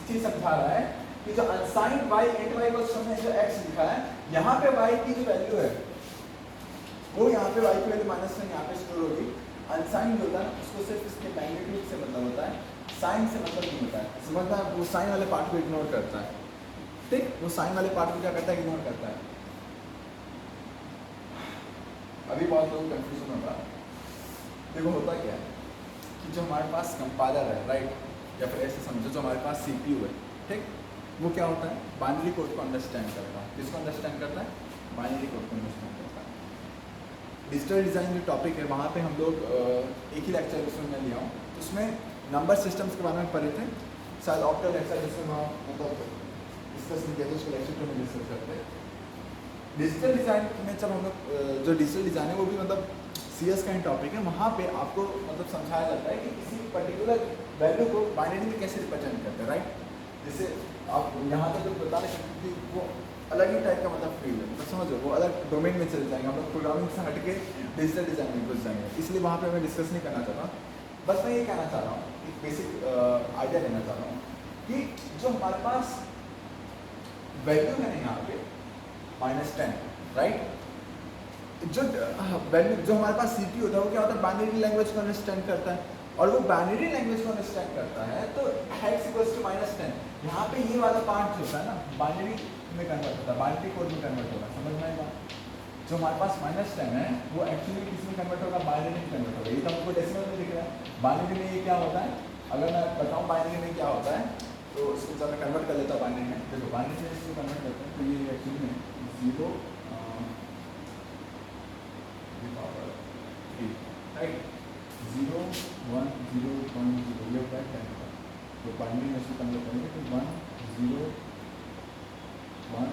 चीज समझा रहा है कि जो अनसाइंड y इंट y को जो x लिखा है, यहाँ पे y की जो वैल्यू है वो यहाँ पे y की वैल्यू -10 यहाँ पे स्टोर होगी। अनसाइंड होता है उसको सिर्फ इसके मैग्नीट्यूड से मतलब होता है, साइन से मतलब नहीं होता है। समझना, वो साइन वाले पार्ट को इग्नोर करता है, ठीक। वो साइन वाले पार्ट को क्या करता है, इग्नोर करता है। अभी बहुत लोग कंफ्यूजन होगा। देखो होता क्या है कि जो हमारे पास कंपाइलर है, राइट, या फिर ऐसे समझो जो हमारे पास CPU है, ठीक, वो क्या होता है, बाइनरी कोड को अंडरस्टैंड करता है। किसको अंडरस्टैंड करता है? बाइनरी कोड को अंडरस्टैंड करता है। डिजिटल डिज़ाइन जो टॉपिक है वहाँ पे हम लोग एक ही लेक्चर उसमें मैं लिया हूँ, तो उसमें नंबर सिस्टम्स के बारे में पढ़े थे। शायद ऑक्टल लेक्चर जिसमें हम मतलब डिस्कस नहीं किया था, उसको लेक्चर में डिस्कस करते हैं। डिजिटल डिज़ाइन में जब हम लोग जो डिजिटल डिज़ाइन है वो भी मतलब CS का टॉपिक है, वहाँ पे आपको मतलब समझाया जाता है कि किसी पर्टिकुलर वैल्यू को बाइनरी में कैसे रिप्रेजेंट करते हैं, राइट। जैसे आप यहाँ तक तो बता रहे कि वो अलग ही टाइप का मतलब फील्ड है, मतलब समझो वो अलग डोमेन में चले जाएंगे, हम लोग प्रोग्रामिंग से हट के डिजिटल डिज़ाइन में घुस जाएंगे, इसलिए वहाँ पे मैं डिस्कस नहीं करना चाहता। बस मैं ये कहना चाह रहा हूँ, एक बेसिक आइडिया लेना चाह रहा हूँ कि जो हमारे पास वैल्यू है ना यहाँ पे -10, राइट। जो वैल्यू जो हमारे पास CPU होता है वो क्या होता है, बाइनरी लैंग्वेज को अंडरस्टैंड करता है, और वो बाइनरी लैंग्वेज को अंडरस्टैंड करता है तो हेक्स इक्वल्स टू -10, यहाँ पे ये वाला पार्ट जो होता है ना बाइनरी में कन्वर्ट होता है, बाइनरी कोड में कन्वर्ट होगा, समझ में आएगा। जो हमारे पास -10 है वो एक्चुअली किस में कन्वर्ट होगा, बाइनरी में कन्वर्ट होगा। ये तो हमको डेसिमल में दिख रहा है, बाइनरी में ये क्या होता है, अगर मैं बताऊँ बाइनरी में क्या होता है तो इसको जब मैं कन्वर्ट कर लेता हूँ बाइनरी में, देखो बाइनरी से इसको कन्वर्ट करते हैं तो ये एक्चुअली में 0 राइट 0 1 0 1 0 ये होता है 10 का, तो बाइनरी में इसको कन्वर्ट करेंगे तो 1 0 1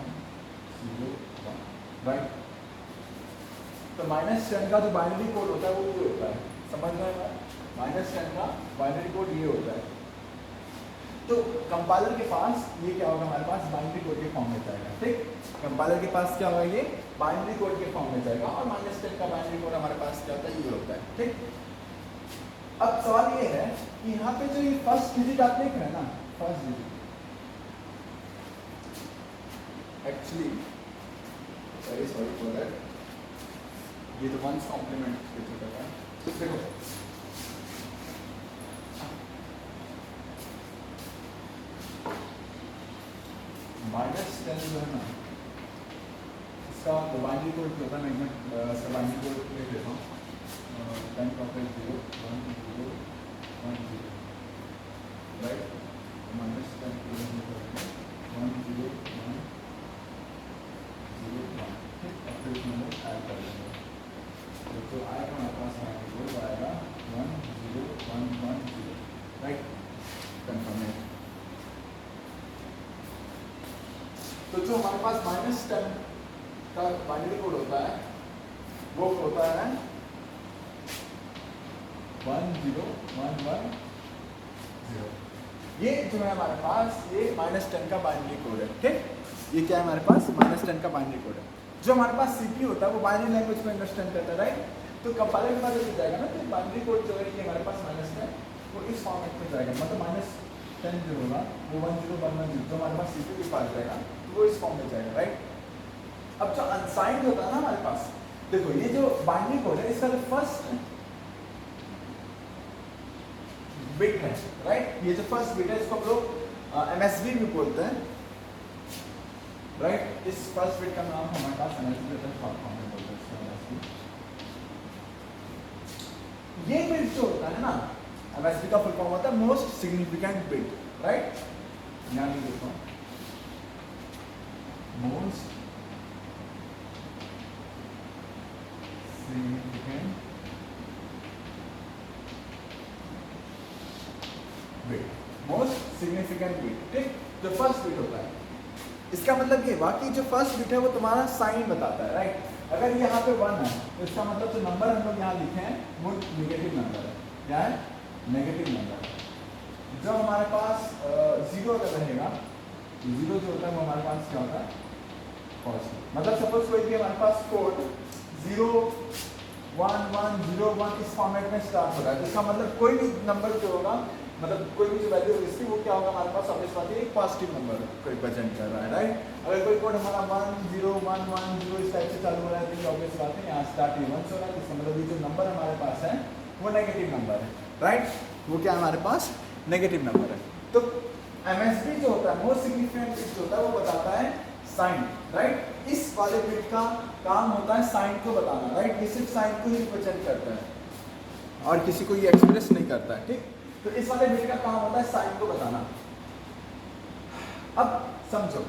0 1, राइट। तो -10 का जो बाइनरी कोड होता है वो ये होता है, समझ में आया। -10 का बाइनरी कोड ये होता है। तो कंपाइलर के पास ये क्या होगा, हमारे पास बाइनरी कोड के फॉर्म में जाएगा, ठीक। कंपाइलर के पास क्या होगा, ये बाइनरी कोड के फॉर्म में जाएगा, और -10 का बाइनरी कोड हमारे पास क्या होता है, ये होता है, ठीक। अब सवाल ये है कि यहाँ पे जो ये फर्स्ट डिजिट आप देख रहे हैं ना, first digit actually very sorry for that, ये तो वंस कॉम्प्लीमेंट होता है, देखो -10 जो है ना इसका बाइनरी कोड जो होता है, मैं इसका बाइनरी कोड लिख देता हूँ, 10 का 0 1 0 1 0, राइट। -10 1 0 1 0 1, ठीक। अब फिर इसमें लोग ऐड कर देंगे, तो जो आएगा हमारे पास बाइनरी कोड वो आएगा 1 0 1 1 0, राइट। कन्फर्म। तो जो हमारे पास -10 का बाइनरी कोड होता है वो होता है 1 0 1 1 0। ये जो है हमारे पास ये -10 का बाइनरी कोड है, ठीक। ये क्या है हमारे पास, -10 का बाइनरी कोड है। जो हमारे पास CPU होता है वो बाइनरी लैंग्वेज में अंडरस्टैंड करता है, राइट। तो कंपाइलर के पास जब जाएगा ना तो बाइनरी कोड जो है ये हमारे पास -10 वो इस फॉर्मेट में जाएगा, मतलब -10 जो होगा वो 1 0 1 1 0 जो हमारे पास CPU के पास जाएगा वो इस फॉर्म में जाएगा, राइट। अब जो अनसाइंड होता है ना हमारे पास, देखो ये जो बाइनरी कोड है इसका जो फर्स्ट बिट है, राइट। ये जो फर्स्ट बिट है इसको हम लोग MSB भी बोलते हैं, राइट। इस फर्स्ट बिट का नाम हमारे पास MSB होता है, शॉर्ट फॉर्म में बोलते हैं इसको MSB। ये बिट जो होता है ना MSB का फुल फॉर्म होता है मोस्ट सिग्निफिकेंट बिट, राइट। यहाँ भी देखो most significant bit, most significant bit, ठीक। जो फर्स्ट बिट होता है इसका मतलब ये बाकी जो फर्स्ट बिट है वो तुम्हारा साइन बताता है, राइट। अगर यहाँ पे 1 है तो इसका मतलब जो नंबर हम लोग यहाँ लिखे हैं वो नेगेटिव नंबर है, क्या है, नेगेटिव नंबर। जब हमारे पास 0 अगर रहेगा तो 0 जो होता है वो हमारे पास क्या होता है, पॉजिटिव। मतलब सपोज कोई भी हमारे पास कोड 0 1 1 0 1 इस फॉर्मेट में स्टार्ट हो रहा है, जिसका मतलब कोई भी नंबर जो होगा, मतलब कोई भी जो वैल्यू होगी इसकी वो क्या होगा हमारे पास, ऑब्वियस बात है एक पॉजिटिव नंबर को रिप्रेजेंट कर रहा है, राइट। अगर कोई कोड हमारा 1 0 1 1 0 इस टाइप से चालू हो रहा है तो ऑब्वियस बात है यहाँ स्टार्ट 1 से हो रहा है, इसका मतलब ये जो नंबर हमारे पास है वो नेगेटिव नंबर है, राइट। वो क्या हमारे पास नेगेटिव नंबर है। तो MSB जो होता है मोस्ट सिग्निफिकेंट बिट जो होता है वो बताता है साइन, राइट। इस वाले बिट का काम होता है साइन को बताना, राइट। ये सिर्फ साइन को ही रिप्रेजेंट करता है और किसी को ये एक्सप्रेस नहीं करता है, ठीक। तो इस वाले बिट का काम होता है साइन को बताना। अब समझो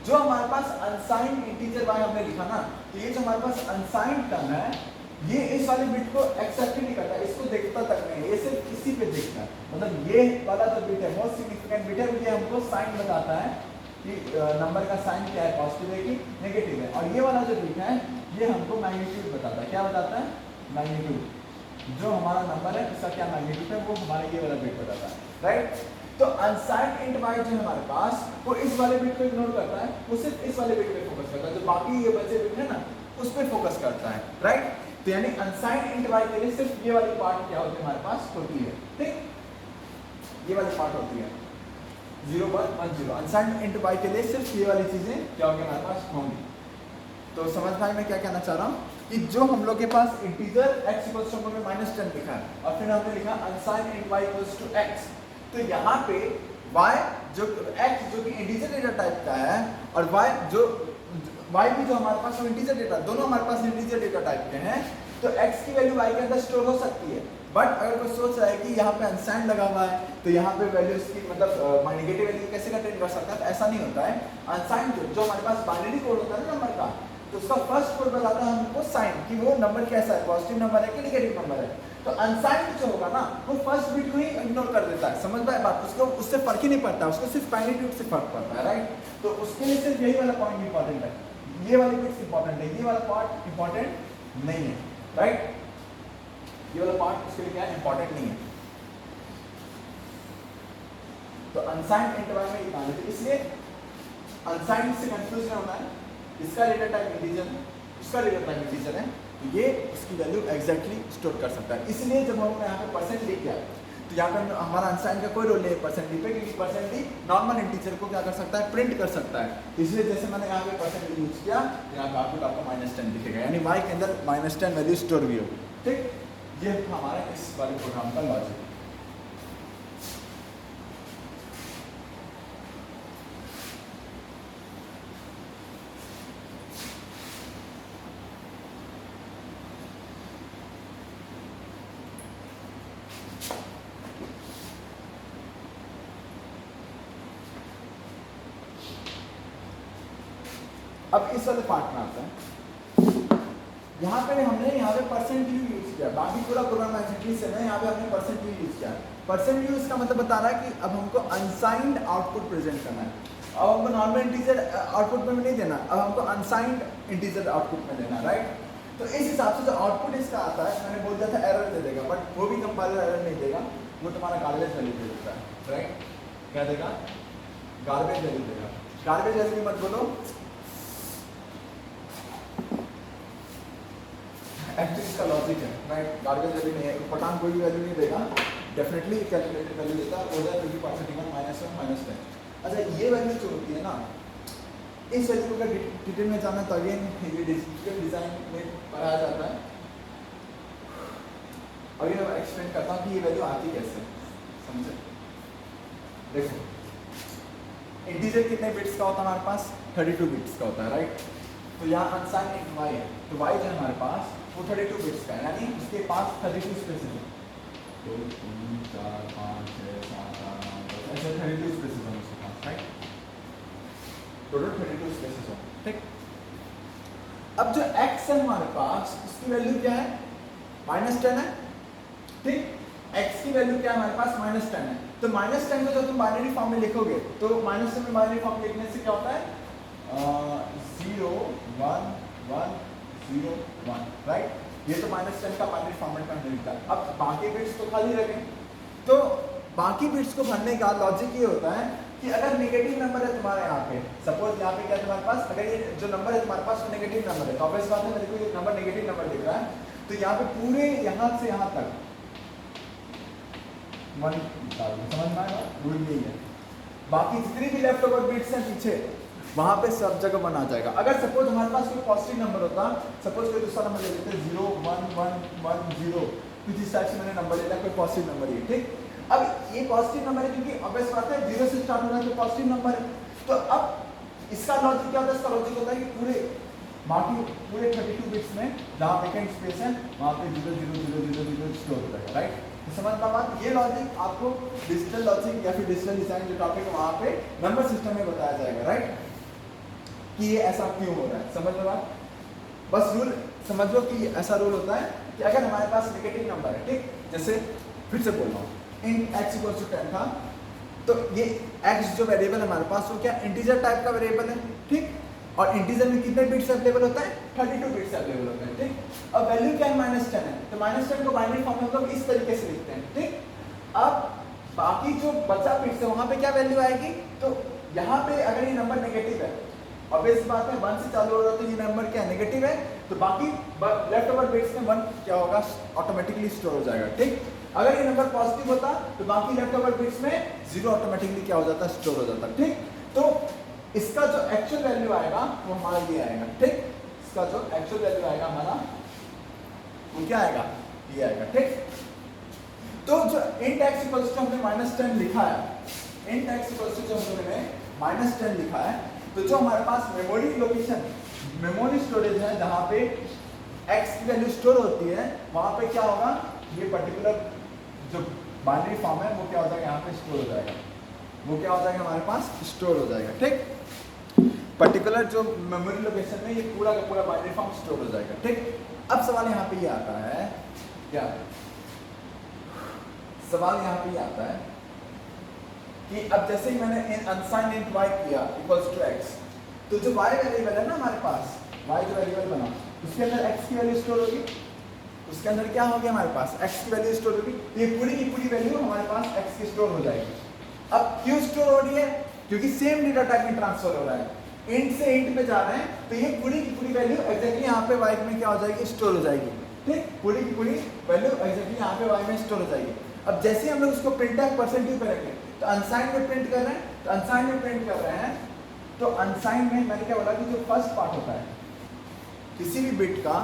जो हमारे पास अनसाइंड इंटीजर y हमने लिखा ना, तो ये जो हमारे पास अनसाइंड टर्म है ये इस वाले बिट को एक्सेप्ट ही नहीं करता, इसको देखता तक नहीं, ये सिर्फ इसी पे देखता है। मतलब ये वाला जो बिट है मोस्ट सिग्निफिकेंट बिट है, ये हमको साइन बताता है कि नंबर का साइन क्या है, पॉजिटिव है कि नेगेटिव है। और ये वाला जो बिट है ये हमको मैग्नीट्यूड बताता है, क्या बताता है, मैग्नीट्यूड, जो हमारा नंबर है उसका क्या मैग्नीट्यूड है वो हमारे ये वाला बिट बताता है, राइट। तो अनसाइंड इंट वाई जो है हमारे पास वो इस वाले बिट को इग्नोर करता है, वो सिर्फ इस वाले बिट पे फोकस करता है, जो बाकी ये बचे बिट है ना उस पे फोकस करता है, राइट। तो यानी अनसाइंड इंट वाई के लिए सिर्फ ये वाली पार्ट क्या होती है हमारे पास होती है, ठीक, ये वाली पार्ट होती है 0 1 1 0। अनसाइंड इंट वाई के लिए सिर्फ ये वाली चीजें क्या होगी हमारे पास होंगी। तो समझ में मैं क्या कहना चाह रहा हूँ कि जो हम लोग के पास इंटीजर x इक्वल्स टू -10 लिखा है और फिर हमने लिखा unsigned int y equals to x, तो यहाँ पे y जो x जो कि इंटीजर डेटा टाइप का है और y जो y भी जो हमारे पास वो इंटीजर डेटा, दोनों हमारे पास इंटीजर डेटा टाइप के हैं, तो x की वैल्यू y के अंदर स्टोर हो सकती है। बट अगर कोई सोच रहा है कि यहाँ पे अनसाइंड लगा हुआ है तो यहाँ पे वैल्यू इसकी मतलब नेगेटिव वैल्यू कैसे कंटेन कर सकता है, तो ऐसा नहीं होता है। अनसाइंड जो हमारे पास बाइनरी कोड होता है ना नंबर का, तो उसका फर्स्ट कोड बताता है हमको साइन कि वो नंबर कैसा है, पॉजिटिव नंबर है कि नेगेटिव नंबर है। तो अनसाइंड जो होगा ना वो फर्स्ट बिट को ही इग्नोर कर देता है, समझ में बात, उसको उससे फर्क ही नहीं पड़ता, उसको सिर्फ मैग्नीट्यूड से फर्क पड़ता है, राइट। तो उसके लिए सिर्फ यही वाला पॉइंट इंपॉर्टेंट है, ये वाली बिट्स इंपॉर्टेंट है, ये वाला पार्ट इंपॉर्टेंट नहीं है, राइट। ये वाला पार्ट उसके लिए क्या है, इंपॉर्टेंट नहीं है। तो अनसाइंड इंट वाई में इतना है, इसलिए अनसाइंड से कंफ्यूज नहीं होना है, इसका डेटा टाइप इंटीजर है, उसका डेटा टाइप इंटीजर है, तो ये उसकी वैल्यू एग्जैक्टली स्टोर कर सकता है। इसलिए जब हम यहाँ पे परसेंट लिख दिया तो यहाँ पे हमारा अनसाइंड का कोई रोल नहीं है परसेंट डी पे, क्योंकि परसेंट डी नॉर्मल इंटीजर को क्या कर सकता है, प्रिंट कर सकता है। इसलिए जैसे मैंने यहाँ पे परसेंट डी यूज किया, यहाँ पे आपको -10 दिखेगा, यानी y के अंदर -10 वैल्यू स्टोर हुई होगी, ठीक। ये हमारा इस वाले प्रोग्राम का लॉजिक है। अब इस वाले पार्ट में आता है, यहाँ पे हमने यहाँ पे परसेंट यू यूज किया, बाकी पूरा प्रोग्राम एग्जैक्टली सेम है, यहाँ पे हमने परसेंट यू यूज किया। परसेंट यू इसका मतलब बता रहा है कि अब हमको अनसाइंड आउटपुट प्रेजेंट करना है, अब हमको नॉर्मल इंटीजर आउटपुट में नहीं देना, अब हमको अनसाइंड इंटीजर आउटपुट में देना, राइट। तो इस हिसाब से जो आउटपुट इसका आता है, मैंने बोल दिया था एरर दे देगा, बट वो भी कंपाइलर एरर नहीं देगा, वो तुम्हारा गार्बेज वैल्यू दे देता है, राइट। क्या देगा, गार्बेज वैल्यू देगा। गार्बेज वैल्यू मत बोलो, एक्चुअली इसका लॉजिक है, राइट। गार्बेज वैल्यू नहीं है, पठान कोई भी वैल्यू नहीं देगा, डेफिनेटली कैलकुलेटेड वैल्यू देता है, हो जाए 20% -1 -10। अच्छा, ये वैल्यू जो होती है ना, इस वैल्यू का डिटेल में जाना तो अगेन ये डिजिटल डिजाइन में पढ़ाया जाता है, और ये मैं एक्सप्लेन करता हूँ कि ये वैल्यू आती कैसे, समझे। देखो, इंटीजर कितने बिट्स का होता है हमारे पास, 32 बिट्स का होता है, राइट। तो यहाँ अनसाइंड इंट वाई है, तो वाई जो है हमारे पास वो 32 बिट्स का है, यानी उसके पास 32 स्पेसेस है, 2 3 4 5 6 7 8 9 10 ऐसे 32 स्पेसेस हैं उसके पास, राइट। टोटल 32 स्पेसेस हो, ठीक। अब जो x है हमारे पास उसकी वैल्यू क्या है, -10 है, ठीक। x की वैल्यू क्या है हमारे पास, -10 है। तो -10 को जब तुम बाइनरी फॉर्म में लिखोगे तो -10 में बाइनरी फॉर्म लिखने से क्या होता है, 0 1 1 0 1, राइट। ये तो -10 का बाइनरी फॉर्मेट में मिलता है। अब बाकी बिट्स तो खाली रह गए, तो बाकी बिट्स को भरने का लॉजिक ये होता है कि अगर नेगेटिव नंबर है तुम्हारे यहाँ पे, सपोज यहाँ पे क्या है तुम्हारे पास, अगर ये जो नंबर है तुम्हारे पास वो नेगेटिव नंबर है, तो ऑब्वियस बात है मेरे को ये नंबर नेगेटिव नंबर दिख रहा है, तो यहाँ पे पूरे यहाँ से यहाँ तक 1 डाल दो, समझ में आएगा, रूल यही है। बाकी जितनी भी लेफ्ट ओवर बिट्स हैं पीछे, वहाँ पे सब जगह 1 आ जाएगा। अगर सपोज हमारे पास कोई पॉजिटिव नंबर होता, सपोज कोई दूसरा नंबर ले लेते 0 1 1 1 0, कुछ इस टाइप से मैंने नंबर ले लिया, कोई पॉजिटिव नंबर है, ठीक। अब ये पॉजिटिव नंबर है क्योंकि ऑब्वियस बात है 0 से स्टार्ट हो रहा है तो पॉजिटिव नंबर है। तो अब इसका लॉजिक क्या होता है, इसका लॉजिक होता है कि पूरे बाकी पूरे 32 बिट्स में जहाँ वेकेंट स्पेस है वहाँ पे 0 0 0 0 0 स्टोर हो जाएगा, राइट। तो समझना बात, ये लॉजिक आपको डिजिटल लॉजिक या फिर डिजिटल डिजाइन जो टॉपिक है वहाँ पे नंबर सिस्टम में बताया जाएगा, राइट, कि ये ऐसा क्यों हो रहा है, समझ लो बात। बस रूल समझ लो कि ऐसा रूल होता है कि अगर हमारे पास नेगेटिव नंबर है, ठीक, जैसे फिर से बोल रहा हूँ int x = 10 था, तो ये x जो वेरिएबल है हमारे पास वो क्या इंटीजर टाइप का वेरिएबल है, ठीक। और इंटीजर में कितने बिट्स अवेलेबल होता है, 32 बिट्स अवेलेबल होता है, ठीक। अब वैल्यू क्या है, -10 है, तो -10 को बाइनरी फॉर्म में हम लोग इस तरीके से लिखते हैं, ठीक। अब बाकी जो बचा बिट्स है वहां पे क्या वैल्यू आएगी, तो यहाँ पे अगर ये नंबर नेगेटिव है, ऑब्वियस बात है 1 से चालू हो रहा है तो ये नंबर क्या नेगेटिव है, तो बाकी लेफ्ट ओवर बिट्स में 1 क्या होगा, ऑटोमेटिकली स्टोर हो जाएगा, ठीक। अगर ये नंबर पॉजिटिव होता तो बाकी लेफ्ट ओवर बिट्स में 0 ऑटोमेटिकली क्या हो जाता, स्टोर हो जाता, ठीक। तो इसका जो एक्चुअल वैल्यू आएगा वो हमारा ये आएगा, ठीक। इसका जो एक्चुअल वैल्यू आएगा हमारा वो क्या आएगा, ये आएगा, ठीक। तो जो int x इक्वल्स टू हमने -10 लिखा है, int x इक्वल्स टू जो हमने -10 लिखा है, तो जो हमारे पास मेमोरी लोकेशन, मेमोरी स्टोरेज है जहां पे x की वैल्यू स्टोर होती है, वहां पे क्या होगा, ये पर्टिकुलर जो बाइनरी फॉर्म है वो क्या हो जाएगा, यहाँ पे स्टोर हो जाएगा, वो क्या हो जाएगा हमारे पास स्टोर हो जाएगा, ठीक। पर्टिकुलर जो मेमोरी लोकेशन में ये पूरा का पूरा बाइनरी फॉर्म स्टोर हो जाएगा, ठीक। अब सवाल यहाँ पे ये आता है, क्या सवाल यहाँ पे ये आता है कि अब जैसे ही मैंने अनसाइंड इंट y किया इक्वल्स टू x, तो जो y वेरिएबल है ना हमारे पास, y जो वेरिएबल बना उसके अंदर x की वैल्यू स्टोर होगी, उसके अंदर क्या हो गया हमारे पास, x की वैल्यू स्टोर होगी, ये पूरी की पूरी वैल्यू हमारे पास x की स्टोर हो जाएगी। अब क्यों स्टोर हो रही है, क्योंकि सेम डेटा टाइप में ट्रांसफर हो रहा है, इंट से इंट पे जा रहे हैं, तो ये पूरी की पूरी वैल्यू एग्जैक्टली यहाँ पे y में क्या हो जाएगी, स्टोर हो जाएगी, ठीक। पूरी की पूरी वैल्यू एग्जैक्टली यहाँ पे y में स्टोर हो जाएगी। अब जैसे हम लोग उसको प्रिंट परसेंटेज करेंगे, तो अनसाइंड में प्रिंट कर रहे हैं, तो अनसाइंड में प्रिंट कर रहे हैं, तो अनसाइंड में मैंने क्या बोला कि जो फर्स्ट पार्ट होता है किसी भी बिट का,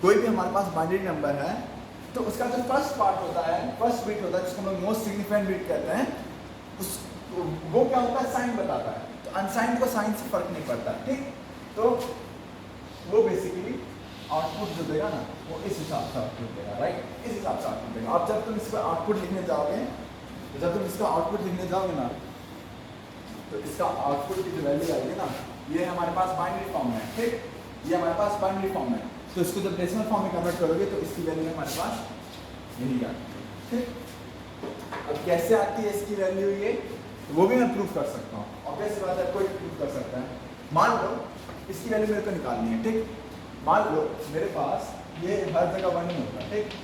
कोई भी हमारे पास बाइनरी नंबर है, तो उसका जो फर्स्ट पार्ट होता है, फर्स्ट बिट होता है जिसको हम लोग मोस्ट सिग्निफिकेंट बिट कहते हैं, उस वो क्या होता है, साइन बताता है, तो अनसाइंड को साइन से फर्क नहीं पड़ता, ठीक। तो वो बेसिकली आउटपुट जो देगा ना, वो इस हिसाब से आउटपुट देगा, राइट, इस हिसाब से आउटपुट देगा। अब जब तुम इसका आउटपुट लिखने जाओगे, तो जब तुम इसका आउटपुट लिखने जाओगे ना, तो इसका आउटपुट की जो वैल्यू आएगी ना, ये हमारे पास बाइनरी फॉर्म है, ठीक, ये हमारे पास बाइनरी फॉर्म है, तो इसको जब डेसिमल फॉर्म में कन्वर्ट करोगे तो इसकी वैल्यू हमारे पास यही आती है, ठीक। अब कैसे आती है इसकी वैल्यू, ये वो भी मैं प्रूफ कर सकता हूँ, ऑब्वियस बात है, कोई प्रूफ कर सकता है। मान लो इसकी वैल्यू मेरे को निकालनी है, ठीक। मान लो मेरे पास ये हर जगह 1 ही होता है, ठीक,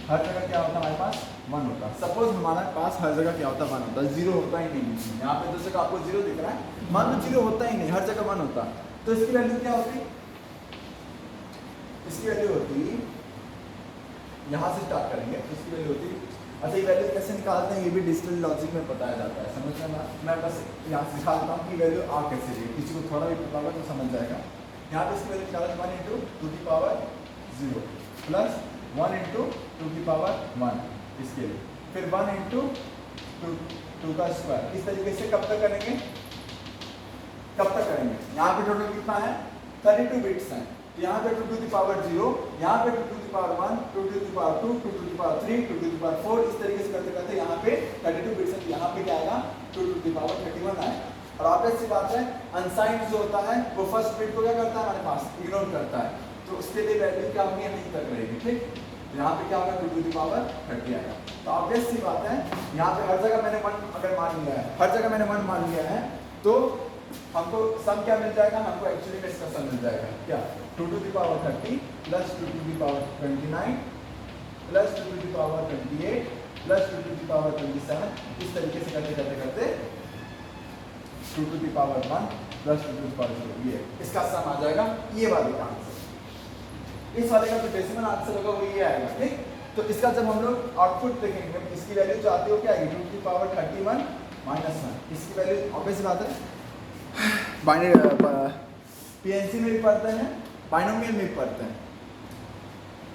हर जगह क्या होता है हमारे पास 1 होता है। सपोज हमारे पास हर जगह क्या होता है, 1 होता है, 0 होता ही नहीं। यहाँ पे जो जगह आपको 0 दिख रहा है, मान लो 0 होता ही नहीं, हर जगह 1 होता, तो इसकी वैल्यू क्या होती, इसकी वैल्यू होती, यहाँ से स्टार्ट करेंगे, तो इसकी वैल्यू होती, अच्छा ये वैल्यू कैसे निकालते हैं ये भी डिजिटल लॉजिक में बताया जाता है, समझ में, मैं बस यहाँ से दिखा देता हूँ कि वैल्यू आ कैसे रही है, किसी को थोड़ा भी पता होगा तो समझ जाएगा। यहाँ पे इसकी वैल्यू निकाला 1 इंटू 2 प्लस 1 इंटू 2 इसके लिए, फिर 1 इंटू 2 का स्क्वायर, इस तरीके से कब तक करेंगे, यहाँ पे टोटल कितना है, 32 बिट्स हैं, तो यहाँ पे 2 टू द पावर 0, यहाँ पे 2 to the power 1, 2 to the power 2, 2 to the power 3, 2 to the power 4, इस तरीके से करते करते यहाँ पे 32 बिट्स है, यहाँ पे क्या आएगा 2 टू द पावर 31 आएगा। और ऑब्वियस सी बात है, अनसाइंड जो होता है वो फर्स्ट बिट को क्या करता है, हमारे पास इग्नोर करता है, तो उसके लिए वैल्यू क्या होगी, नहीं तक रहेगी, ठीक। यहाँ पे क्या होगा, 2 टू द पावर 30 आएगा। तो ऑब्वियस सी बात है, यहाँ पे हर जगह मैंने 1 अगर मान लिया है, हर जगह मैंने 1 मान लिया है, तो हमको सम क्या मिल जाएगा, हमको एक्चुअली में इसका सम मिल जाएगा, क्या 2 to the power 30 plus 2 to the power 29 plus 2 to the power 28 plus 2 to the power 27, इस तरीके से करते करते करते 2 to the power 1 plus 2 to the power 0, ये इसका सम आ जाएगा, ये वाले का आंसर। इस वाले का जो डेसिमल आंसर होगा वो ये आएगा, ठीक। तो इसका जब हम लोग आउटपुट देखेंगे, इसकी वैल्यू जो आती है वो क्या आएगी, 2 टू द पावर 31 माइनस 1, इसकी वैल्यू ऑब्वियस बात है, बाइनरी पीएनसी में भी पढ़ते हैं, बाइनोमियल में भी पढ़ते हैं,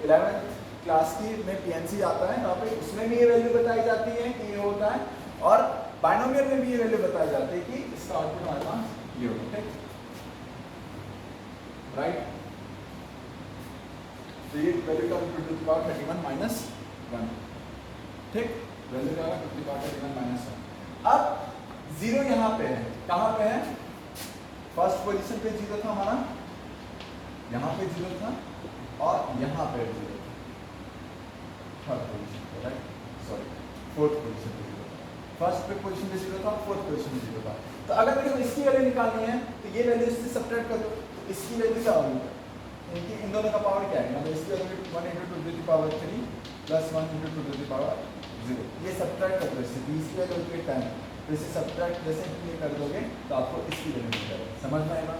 11th क्लास की में पीएनसी आता है, वहाँ पे उसमें भी ये वैल्यू बताई जाती है कि ये होता है, और बाइनोमियल में भी ये वैल्यू बताई जाती है कि इसका आउटपुट हमारे पास ये होगा, ठीक, राइट। तो ये वैल्यू का 2 टू द पावर 31 माइनस 1, ठीक, वैल्यू का 2 टू द पावर 31 माइनस 1। अब 0 यहाँ पे है, कहाँ पे है, फर्स्ट पोजीशन पे 0 था हमारा, यहाँ पे 0 था, और यहाँ पे 0 था, थर्ड पोजीशन पे, राइट, सॉरी फोर्थ पोजीशन पे 0 था, फर्स्ट पे पोजीशन पे 0 था, फोर्थ पोजीशन पे 0 था। तो अगर मेरे को इसकी वैल्यू निकालनी है तो ये वैल्यू इससे सब्ट्रैक्ट कर दो, तो इसकी वैल्यू क्या होगी, इनकी इन दोनों का पावर क्या है, मतलब इसकी value 1 × 2 to the power 3 plus 1 × 2 to the power 0, ये सब्ट्रैक्ट कर दो इससे, 20 की वैल्यू होती है 10, तो इसे सब्ट्रैक्ट जैसे ये कर दोगे तो आपको इसकी वैल्यू मिल जाएगी। समझ में आएगा?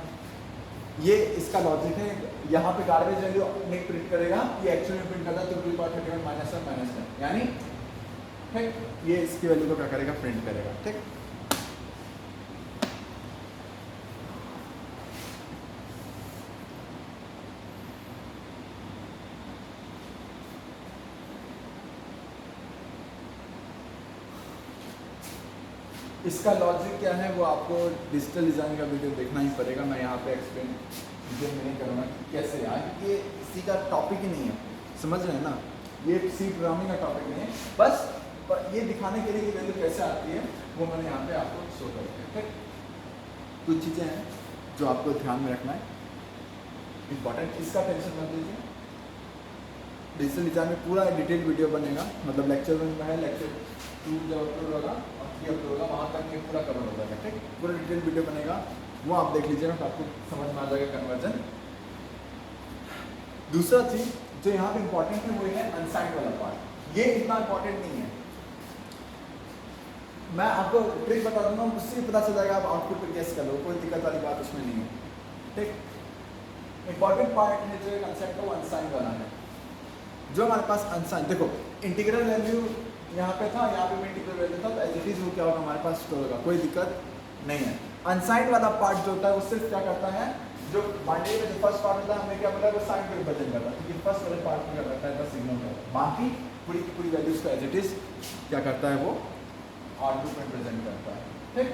ये इसका लॉजिक है। यहाँ पे गार्बेज वैल्यू नहीं प्रिंट करेगा, ये एक्चुअली में प्रिंट करता है, तो 2 माइनस 1 माइनस 10, यानी ठीक ये इसकी वैल्यू को क्या करेगा, प्रिंट करेगा। ठीक, इसका लॉजिक क्या है वो आपको डिजिटल डिज़ाइन का वीडियो देखना ही पड़ेगा। मैं यहाँ पे एक्सप्लेन वीडियो में नहीं करूँगा कि कैसे यार, ये इसी का टॉपिक ही नहीं है, समझ रहे हैं ना, ये सी प्रोग्रामिंग का टॉपिक नहीं है, बस ये दिखाने के लिए कि वैल्यू कैसे आती है वो मैंने यहाँ पे आपको शो कर दिया। ठीक, कुछ चीज़ें हैं जो आपको ध्यान में रखना है, इम्पॉर्टेंट, इसका टेंशन मत लीजिए। डिजिटल डिज़ाइन में पूरा डिटेल वीडियो बनेगा, मतलब लेक्चर 1 में है, लेक्चर 2 जब अपलोड होगा और 3 अपलोड होगा, वहाँ तक ये पूरा कवर हो जाएगा। ठीक, पूरा डिटेल वीडियो बनेगा, वो आप देख लीजिएगा तो आपको समझ में आ जाएगा कन्वर्जन। दूसरा चीज़ जो यहाँ पे इम्पोर्टेंट है वो है अनसाइंड वाला पार्ट, ये इतना इम्पोर्टेंट नहीं है, मैं आपको ट्रिक बता दूंगा, उससे पता चल जाएगा आप आउटपुट पे गेस कर लो, कोई दिक्कत वाली बात उसमें नहीं है। ठीक, इंपॉर्टेंट पार्ट है जो कंसेप्ट है वो अनसाइंड वाला है। जो हमारे पास अनसाइंड, देखो इंटीग्रल वैल्यू यहाँ पे था, यहाँ पे भी इंटीग्रल वैल्यू था, तो एज इट इज वो क्या होगा हमारे पास स्टोर होगा, कोई दिक्कत नहीं है। अनसाइंड वाला पार्ट जो होता है वो सिर्फ क्या करता है, जो बाइनरी में जो फर्स्ट पार्ट होता है हमें क्या बोला, वो साइन पे रिप्रेजेंट करता है, क्योंकि फर्स्ट वाले पार्ट में क्या करता है, बस सिग्नल करता है, बाकी पूरी की पूरी वैल्यूज को एज इट इज क्या करता है, वो आउटपुट में प्रेजेंट करता है। ठीक,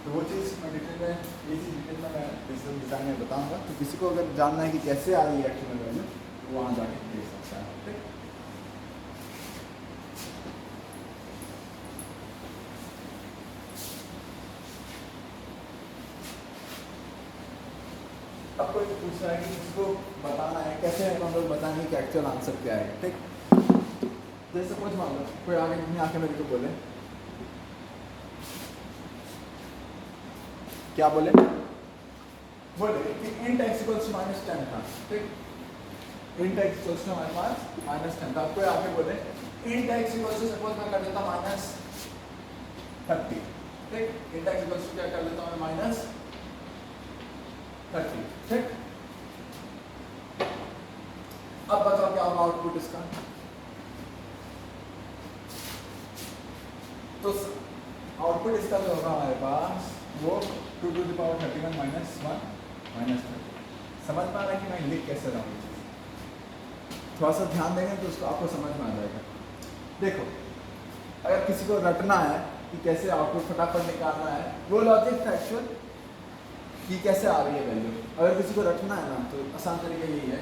तो वो चीज़ मैं डिटेल में, ये चीज़ डिटेल में मैं डिजिटल डिज़ाइन में बताऊंगा, तो किसी को अगर जानना है कि कैसे आ रही है एक्चुअल वैल्यू तो वहाँ जाके देख सकता है। ठीक, अब कोई पूछ रहा है कि इसको बताना है कैसे, हम लोग बताएंगे कि एक्चुअल आंसर क्या है। ठीक, जैसे सपोज मान लो कोई आगे नहीं आके मेरे को बोले, क्या बोले कि int x इक्वल्स -10 था। ठीक, int x इक्वल्स टू हमारे पास -10 था, कोई आके बोले int x equals to, suppose मैं कर देता -30। ठीक, int x इक्वल्स टू क्या कर देता हूँ मैं -30। ठीक, अब बताओ क्या होगा आउटपुट इसका, तो आउटपुट इसका जो होगा हमारे पास वो 2 to the power 31 -1 -30। समझ में आ रहा है कि मैं लिख कैसे रहा हूँ, थोड़ा सा ध्यान देंगे तो उसको आपको समझ में आ जाएगा। देखो अगर किसी को रटना है कि कैसे आउटपुट फटाफट निकालना है, वो लॉजिक फैक्चुअल कि कैसे आ रही है वैल्यू, अगर किसी को रटना है ना तो आसान तरीका यही है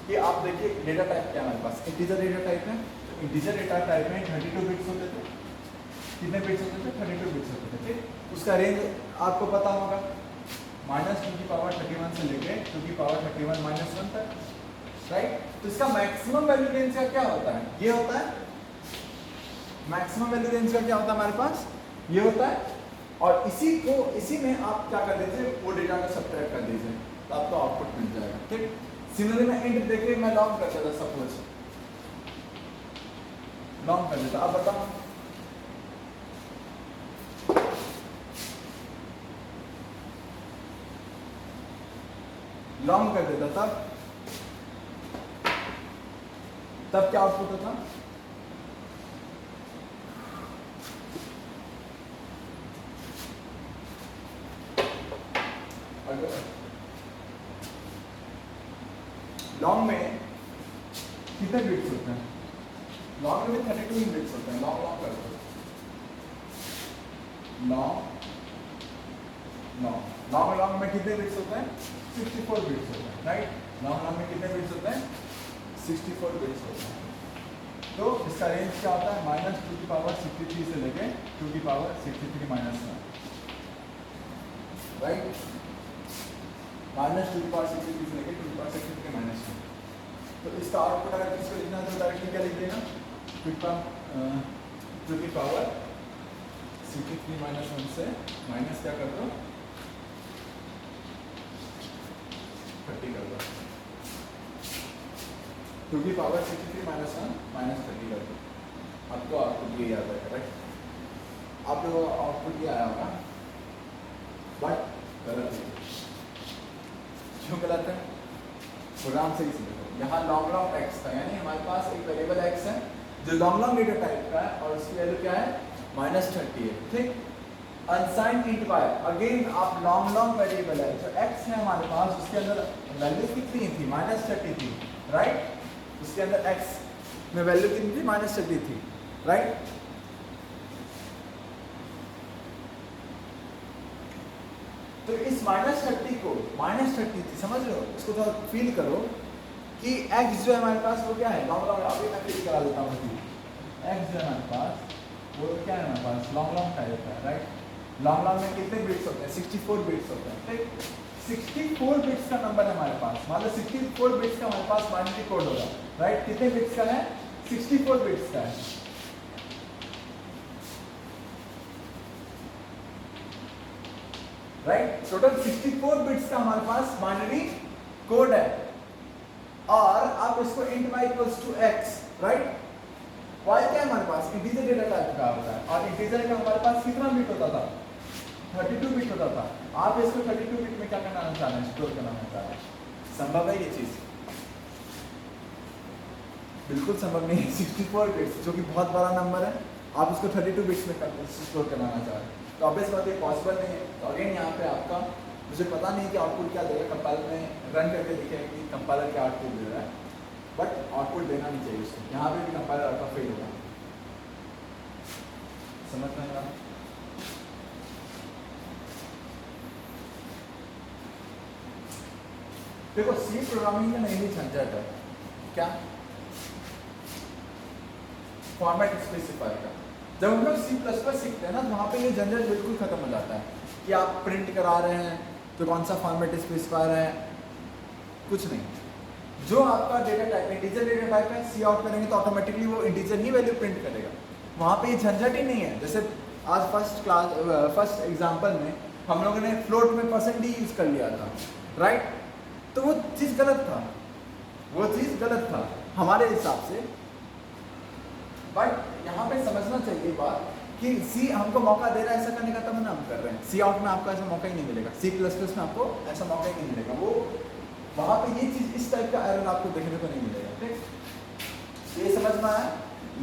कि आप देखिए डेटा टाइप क्या है हमारे पास, इंटीजर डेटा टाइप है, तो इंटीजर डेटा टाइप में 32 बिट्स होते थे, कितने बिट्स होते थे, 32 बिट्स होते थे। ठीक, उसका रेंज आपको पता होगा, -2 से लेके 2 -1 तक, राइट। तो इसका मैक्सिमम वैल्यू रेंज का क्या होता है, ये होता है मैक्सिमम वैल्यू रेंज का क्या होता है हमारे पास, ये होता है, और इसी में आप क्या कर दीजिए, वो डेटा को सब्ट्रैक्ट कर दीजिए तो आपको आउटपुट मिल जाएगा। ठीक, सिमिलरली मैं इंट देके मैं लॉन्ग कर देता, सपोज लॉन्ग कर देता, अब बताओ लॉन्ग कर देता, तब क्या आउटपुट होता, लॉन्ग में कितने बिट्स होते हैं, लॉन्ग में 32 बिट्स होते हैं, लॉन्ग कर दो, लॉन्ग में कितने बिट्स होते हैं, 64 बिट्स होते हैं, राइट। लॉन्ग में कितने बिट्स होते हैं, 64 बिट्स होते हैं। तो इसका रेंज क्या होता है, -2 से लेके 2 -1, राइट, -2 से लेके 2 -1। तो इसका आउटपुट अगर किसको लिखना है तो डायरेक्टली क्या लिख देना, 2 की पावर 63 माइनस 1 से माइनस क्या कर दो 30 कर दो, क्योंकि पावर 63 माइनस 1 माइनस 30 कर दो। आपको आउटपुट ये याद आएगा, राइट? आप लोगों को आउटपुट ये आया होगा, बट गलत है। क्यों गलत है? प्रोग्राम से ही समझो। यहाँ लॉन्ग लॉन्ग एक्स था, यानी हमारे पास एक वेरिएबल एक्स है जो लॉन्ग लॉन्ग डेटा टाइप का है और उसकी वैल्यू क्या है -30 है, ठीक? अनसाइंड इंट वाई, अगेन आप लॉन्ग लॉन्ग वेरिएबल है जो एक्स है हमारे पास, उसके अंदर वैल्यू कितनी थी -30 थी, राइट? उसके अंदर एक्स में वैल्यू कितनी थी -30 थी, राइट? तो इस -30 को -30 थी, समझ रहे हो? इसको थोड़ा फील करो कि x जो है हमारे पास वो क्या है, लॉन्ग लॉन्ग, अभी मैं फील करा देता हूँ। x जो है हमारे पास वो क्या है, हमारे पास लॉन्ग लॉन्ग टाइप है, राइट? लॉन्ग लॉन्ग में कितने बिट्स होते हैं? 64 बिट्स होते हैं, ठीक? 64 बिट्स का नंबर है हमारे पास, मान लो 64 बिट्स का हमारे पास बाइनरी कोड होगा, राइट? कितने बिट्स का है? 64 बिट्स का है, राइट? टोटल 64 बिट्स का हमारे पास बाइनरी कोड है, और आप इसको int y equals to x, right? y क्या है हमारे पास? इंटीजर डेटा टाइप का होता है, और इंटीजर का हमारे पास कितना बिट होता था? 32 बिट होता था। आप इसको 32 बिट में क्या करना चाह रहे हैं? स्टोर करना चाह रहे हैं। संभव है ये चीज? बिल्कुल संभव नहीं है। 64 बिट्स जो कि बहुत बड़ा नंबर है, आप उसको 32 बिट्स में स्टोर करना चाह रहे हैं, तो ऑब्वियस बात है पॉसिबल नहीं है। तो अगेन यहाँ पे आपका, मुझे पता नहीं कि आउटपुट क्या देगा, कंपाइलर में रन करके दिखेगा कि कंपाइलर क्या आउटपुट दे रहा है, बट आउटपुट देना नहीं चाहिए उसको। यहाँ पे भी कंपाइलर आपका फेल होगा, समझ में आ रहा? देखो सी प्रोग्रामिंग में नहीं झंझट है, क्या? फॉर्मेट स्पेसिफायर का। जब हम लोग C++ सीखते हैं ना, तो वहाँ पे ये झंझट बिल्कुल खत्म हो जाता है कि आप प्रिंट करा रहे हैं तो कौन सा फॉर्मेट स्पेसिफायर है, कुछ नहीं। जो आपका data type integer data type है, सी आउट करेंगे तो ऑटोमेटिकली वो इंटीजर ही वैल्यू प्रिंट करेगा। वहाँ पे ये झंझट ही नहीं है। जैसे आज फर्स्ट एग्जाम्पल में हम लोगों ने फ्लोट में % यूज कर लिया था, राइट? तो वो चीज़ गलत था, वो चीज़ गलत था हमारे हिसाब से। बट यहाँ पे समझना चाहिए बात कि सी हमको मौका दे रहा है ऐसा करने का, तब ना हम कर रहे हैं। सी आउट में आपको ऐसा मौका ही नहीं मिलेगा, C++ में आपको ऐसा मौका ही नहीं मिलेगा। वो वहाँ पे ये चीज़, इस टाइप का एरर आपको देखने को नहीं मिलेगा, ठीक? ये समझ में आया?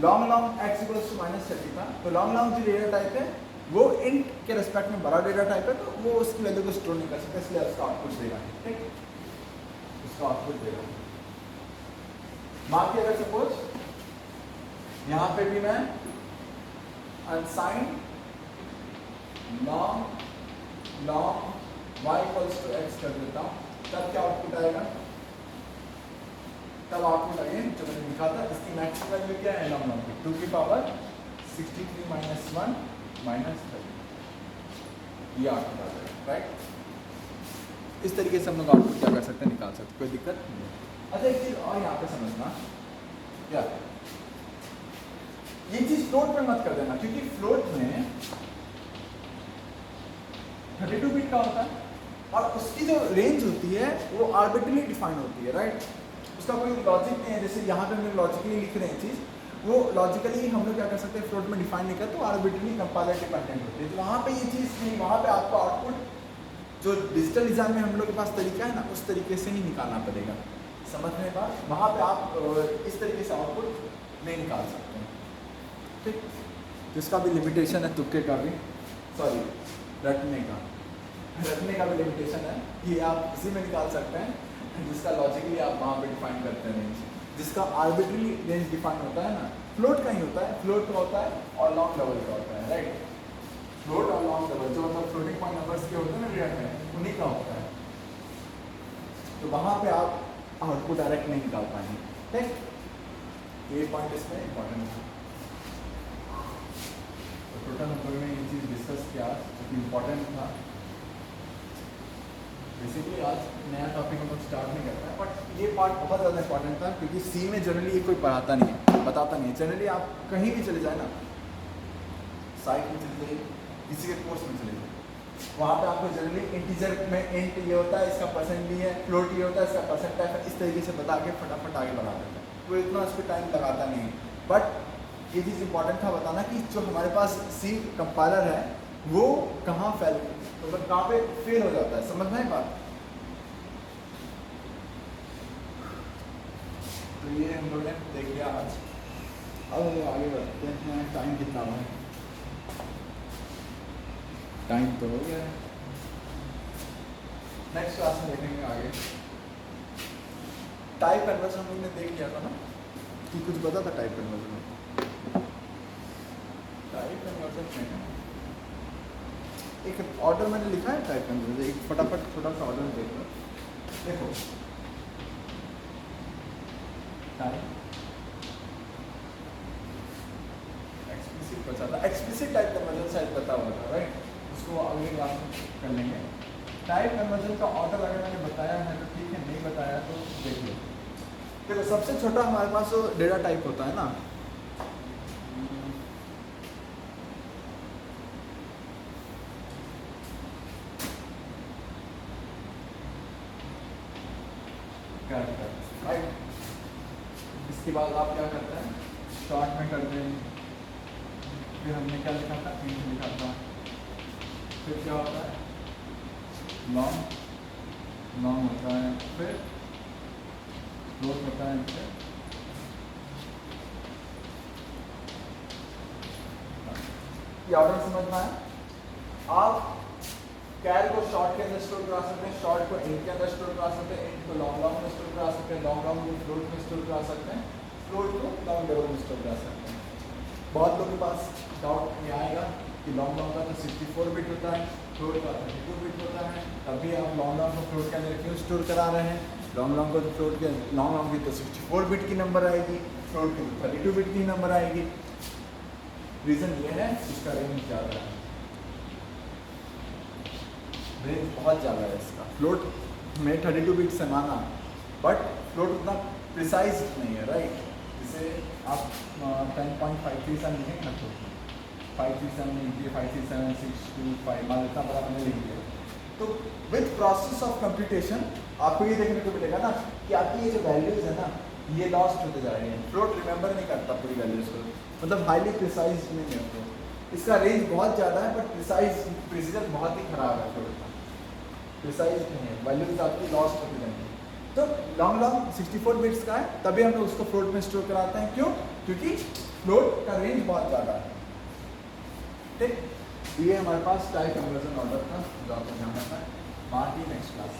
Long long x equals to -30 था, तो लॉन्ग लॉन्ग जो डेटा टाइप है वो इंट के रिस्पेक्ट में बड़ा डेटा टाइप है, तो वो उसकी वैल्यू को स्टोर नहीं कर सकता, इसलिए उसका आउटपुट देगा, ठीक? उसका आउटपुट देगा। माफ किया अगर सपोज यहाँ पे भी मैं unsigned long y equals to x कर देता हूँ, तब क्या आउटपुट आएगा? तब आउटपुट अगेन जो मैंने लिखा था, इसकी मैक्सिमम वैल्यू क्या है लॉन्ग लॉन्ग की? 2 की पावर 63 माइनस 1 माइनस 30, ये आउटपुट आ जाएगा, राइट? इस तरीके से हम लोग आउटपुट क्या कर सकते हैं, निकाल सकते हैं, कोई दिक्कत नहीं है। अच्छा एक चीज और यहाँ पे समझना, क्या ये चीज फ्लोट में मत कर देना, क्योंकि फ्लोट में 32 बिट का होता है और उसकी जो रेंज होती है वो आर्बिट्रली डिफाइन होती है, राइट? उसका कोई लॉजिक नहीं है। जैसे यहाँ पे हम लोग लॉजिकली लिख रहे हैं चीज़, वो लॉजिकली हम लोग क्या कर सकते हैं, फ्लोट में डिफाइन नहीं करते, तो आर्बिट्रली कंपाइलर डिपेंडेंट होती है। तो वहाँ पे ये चीज़ नहीं, वहाँ पे आपको आउटपुट जो डिजिटल डिज़ाइन में हम लोग के पास तरीका है ना, उस तरीके से ही निकालना पड़ेगा। समझने का वहाँ पे आप इस तरीके से आउटपुट नहीं निकाल सकते हैं, ठीक? जिसका भी लिमिटेशन है, तुक्के का भी, सॉरी रटने का भी लिमिटेशन है कि आप इसी में निकाल सकते हैं जिसका लॉजिकली आप वहाँ पे डिफाइन करते हैं रेंज, जिसका आर्बिट्रली रेंज डिफाइन होता है ना, फ्लोट का ही होता है। फ्लोट का होता है और लॉन्ग डबल का होता है, राइट? फ्लोट और लॉन्ग डबल जो मतलब फ्लोटिंग पॉइंट नंबर्स के होते हैं ना रियल में, उन्हीं का होता है। तो वहाँ पे आप आउटपुट डायरेक्ट नहीं निकाल पाएंगे, ठीक? ये पॉइंट इसमें इंपॉर्टेंट है। तो टोटल नंबर में ये चीज़ डिस्कस किया जो कि इम्पोर्टेंट था। बेसिकली आज नया टॉपिक हम लोग स्टार्ट नहीं करते हैं, बट ये पार्ट बहुत ज़्यादा इंपॉर्टेंट था, क्योंकि सी में जनरली ये कोई पढ़ाता नहीं है, बताता नहीं है। जनरली आप कहीं भी चले जाए ना, साइट में चले जाइए, किसी के कोर्स में चले जाओ, वहाँ पे आपको जनरली इंटीजर में इंट ये होता है, इसका परसेंट भी है, फ्लोट ये होता है, इसका परसेंट है, इस तरीके से बता के फटाफट आगे बढ़ा देता है, तो इतना उस पर टाइम लगाता नहीं है। बट ये चीज़ इंपॉर्टेंट था बताना कि जो हमारे पास सी कंपाइलर है वो कहाँ फेल, मतलब कहाँ पे फेल हो जाता है, समझ में बात। तो ये हम लोग ने देख लिया आज। अब हम लोग आगे बढ़ते हैं, टाइम कितना हुआ है, टाइम तो हो गया है, नेक्स्ट क्लास में देखेंगे आगे। टाइप कन्वर्जन हम लोग ने देख लिया था ना, कि कुछ पता था टाइप कन्वर्जन में। टाइप कन्वर्जन में एक ऑर्डर मैंने लिखा है टाइप कन्वर्जन, एक फटाफट छोटा सा ऑर्डर देख लो, देखो टाइप एक्सप्लिसिट बचा था, एक्सप्लिसिट टाइप कन्वर्जन शायद पता हुआ था, राइट, उसको अगली क्लास में कर लेंगे। टाइप कन्वर्जन का ऑर्डर अगर मैंने बताया है तो ठीक है, नहीं बताया तो देख लो। देखो सबसे छोटा हमारे पास जो डेटा टाइप होता है ना, राइट, इसके बाद आप क्या करते हैं, शॉर्ट में कर दें, फिर हमने क्या लिखा था, इंट लिखा था, फिर क्या होता है लॉन्ग, लॉन्ग होता है, फिर फ्लोट होता है, फिर ये ऑर्डर समझना है। आप कैर को शॉर्ट के अंदर स्टोर करा सकते हैं, शॉर्ट को इंट के अंदर स्टोर करा सकते हैं, इंट को लॉन्ग लॉन्ग में स्टोर करा सकते हैं, लॉन्ग लॉन्ग को फ्लोट में स्टोर करा सकते हैं, फ्लोट को लॉन्ग डबल में स्टोर करा सकते हैं। बहुत लोगों के पास डाउट ये आएगा कि लॉन्ग लॉन्ग का तो 64 बिट होता है, फ्लोट का 32 बिट होता है, तभी आप लॉन्ग लॉन्ग को फ्लोट के अंदर क्यों स्टोर करा रहे हैं, लॉन्ग लॉन्ग को तो फ्लोट के लॉन्ग लॉन्ग की तो 64 बिट की नंबर आएगी, फ्लोट की तो 32 बिट की नंबर आएगी। रीज़न ये है इसका रेंज ज़्यादा है, रेंज बहुत ज़्यादा है इसका, फ्लोट में 32 बिट से माना, बट फ्लोट उतना प्रिसाइज नहीं है, राइट। जैसे आप 10.537 लिखेंगे ना, फ्लोट में 537 लिखिए, 537 625 मान इतना बड़ा मैंने लिख दिया, तो विथ प्रोसेस ऑफ कंप्यूटेशन आपको ये देखने को मिलेगा ना कि आपकी ये जो वैल्यूज़ है ना ये लॉस्ट होते जा रही हैं, फ्लोट रिमेंबर नहीं करता पूरी वैल्यूज़ को, मतलब हाईली प्रिसाइज नहीं है फ्लोट, इसका रेंज बहुत ज़्यादा है बट प्रिसीजन बहुत ही ख़राब है, फ्लोट का प्रिसाइज नहीं है, वैल्यूज आपकी लॉस्ट होती जाएंगी। तो लॉन्ग लॉन्ग 64 बिट्स का है, तभी हम लोग उसको फ्लोट में स्टोर कराते हैं, क्यों, क्योंकि फ्लोट का रेंज बहुत ज़्यादा है, ठीक। ये हमारे पास टाइप कन्वर्जन ऑर्डर था जो आपको ध्यान रखना है, बाकी नेक्स्ट क्लास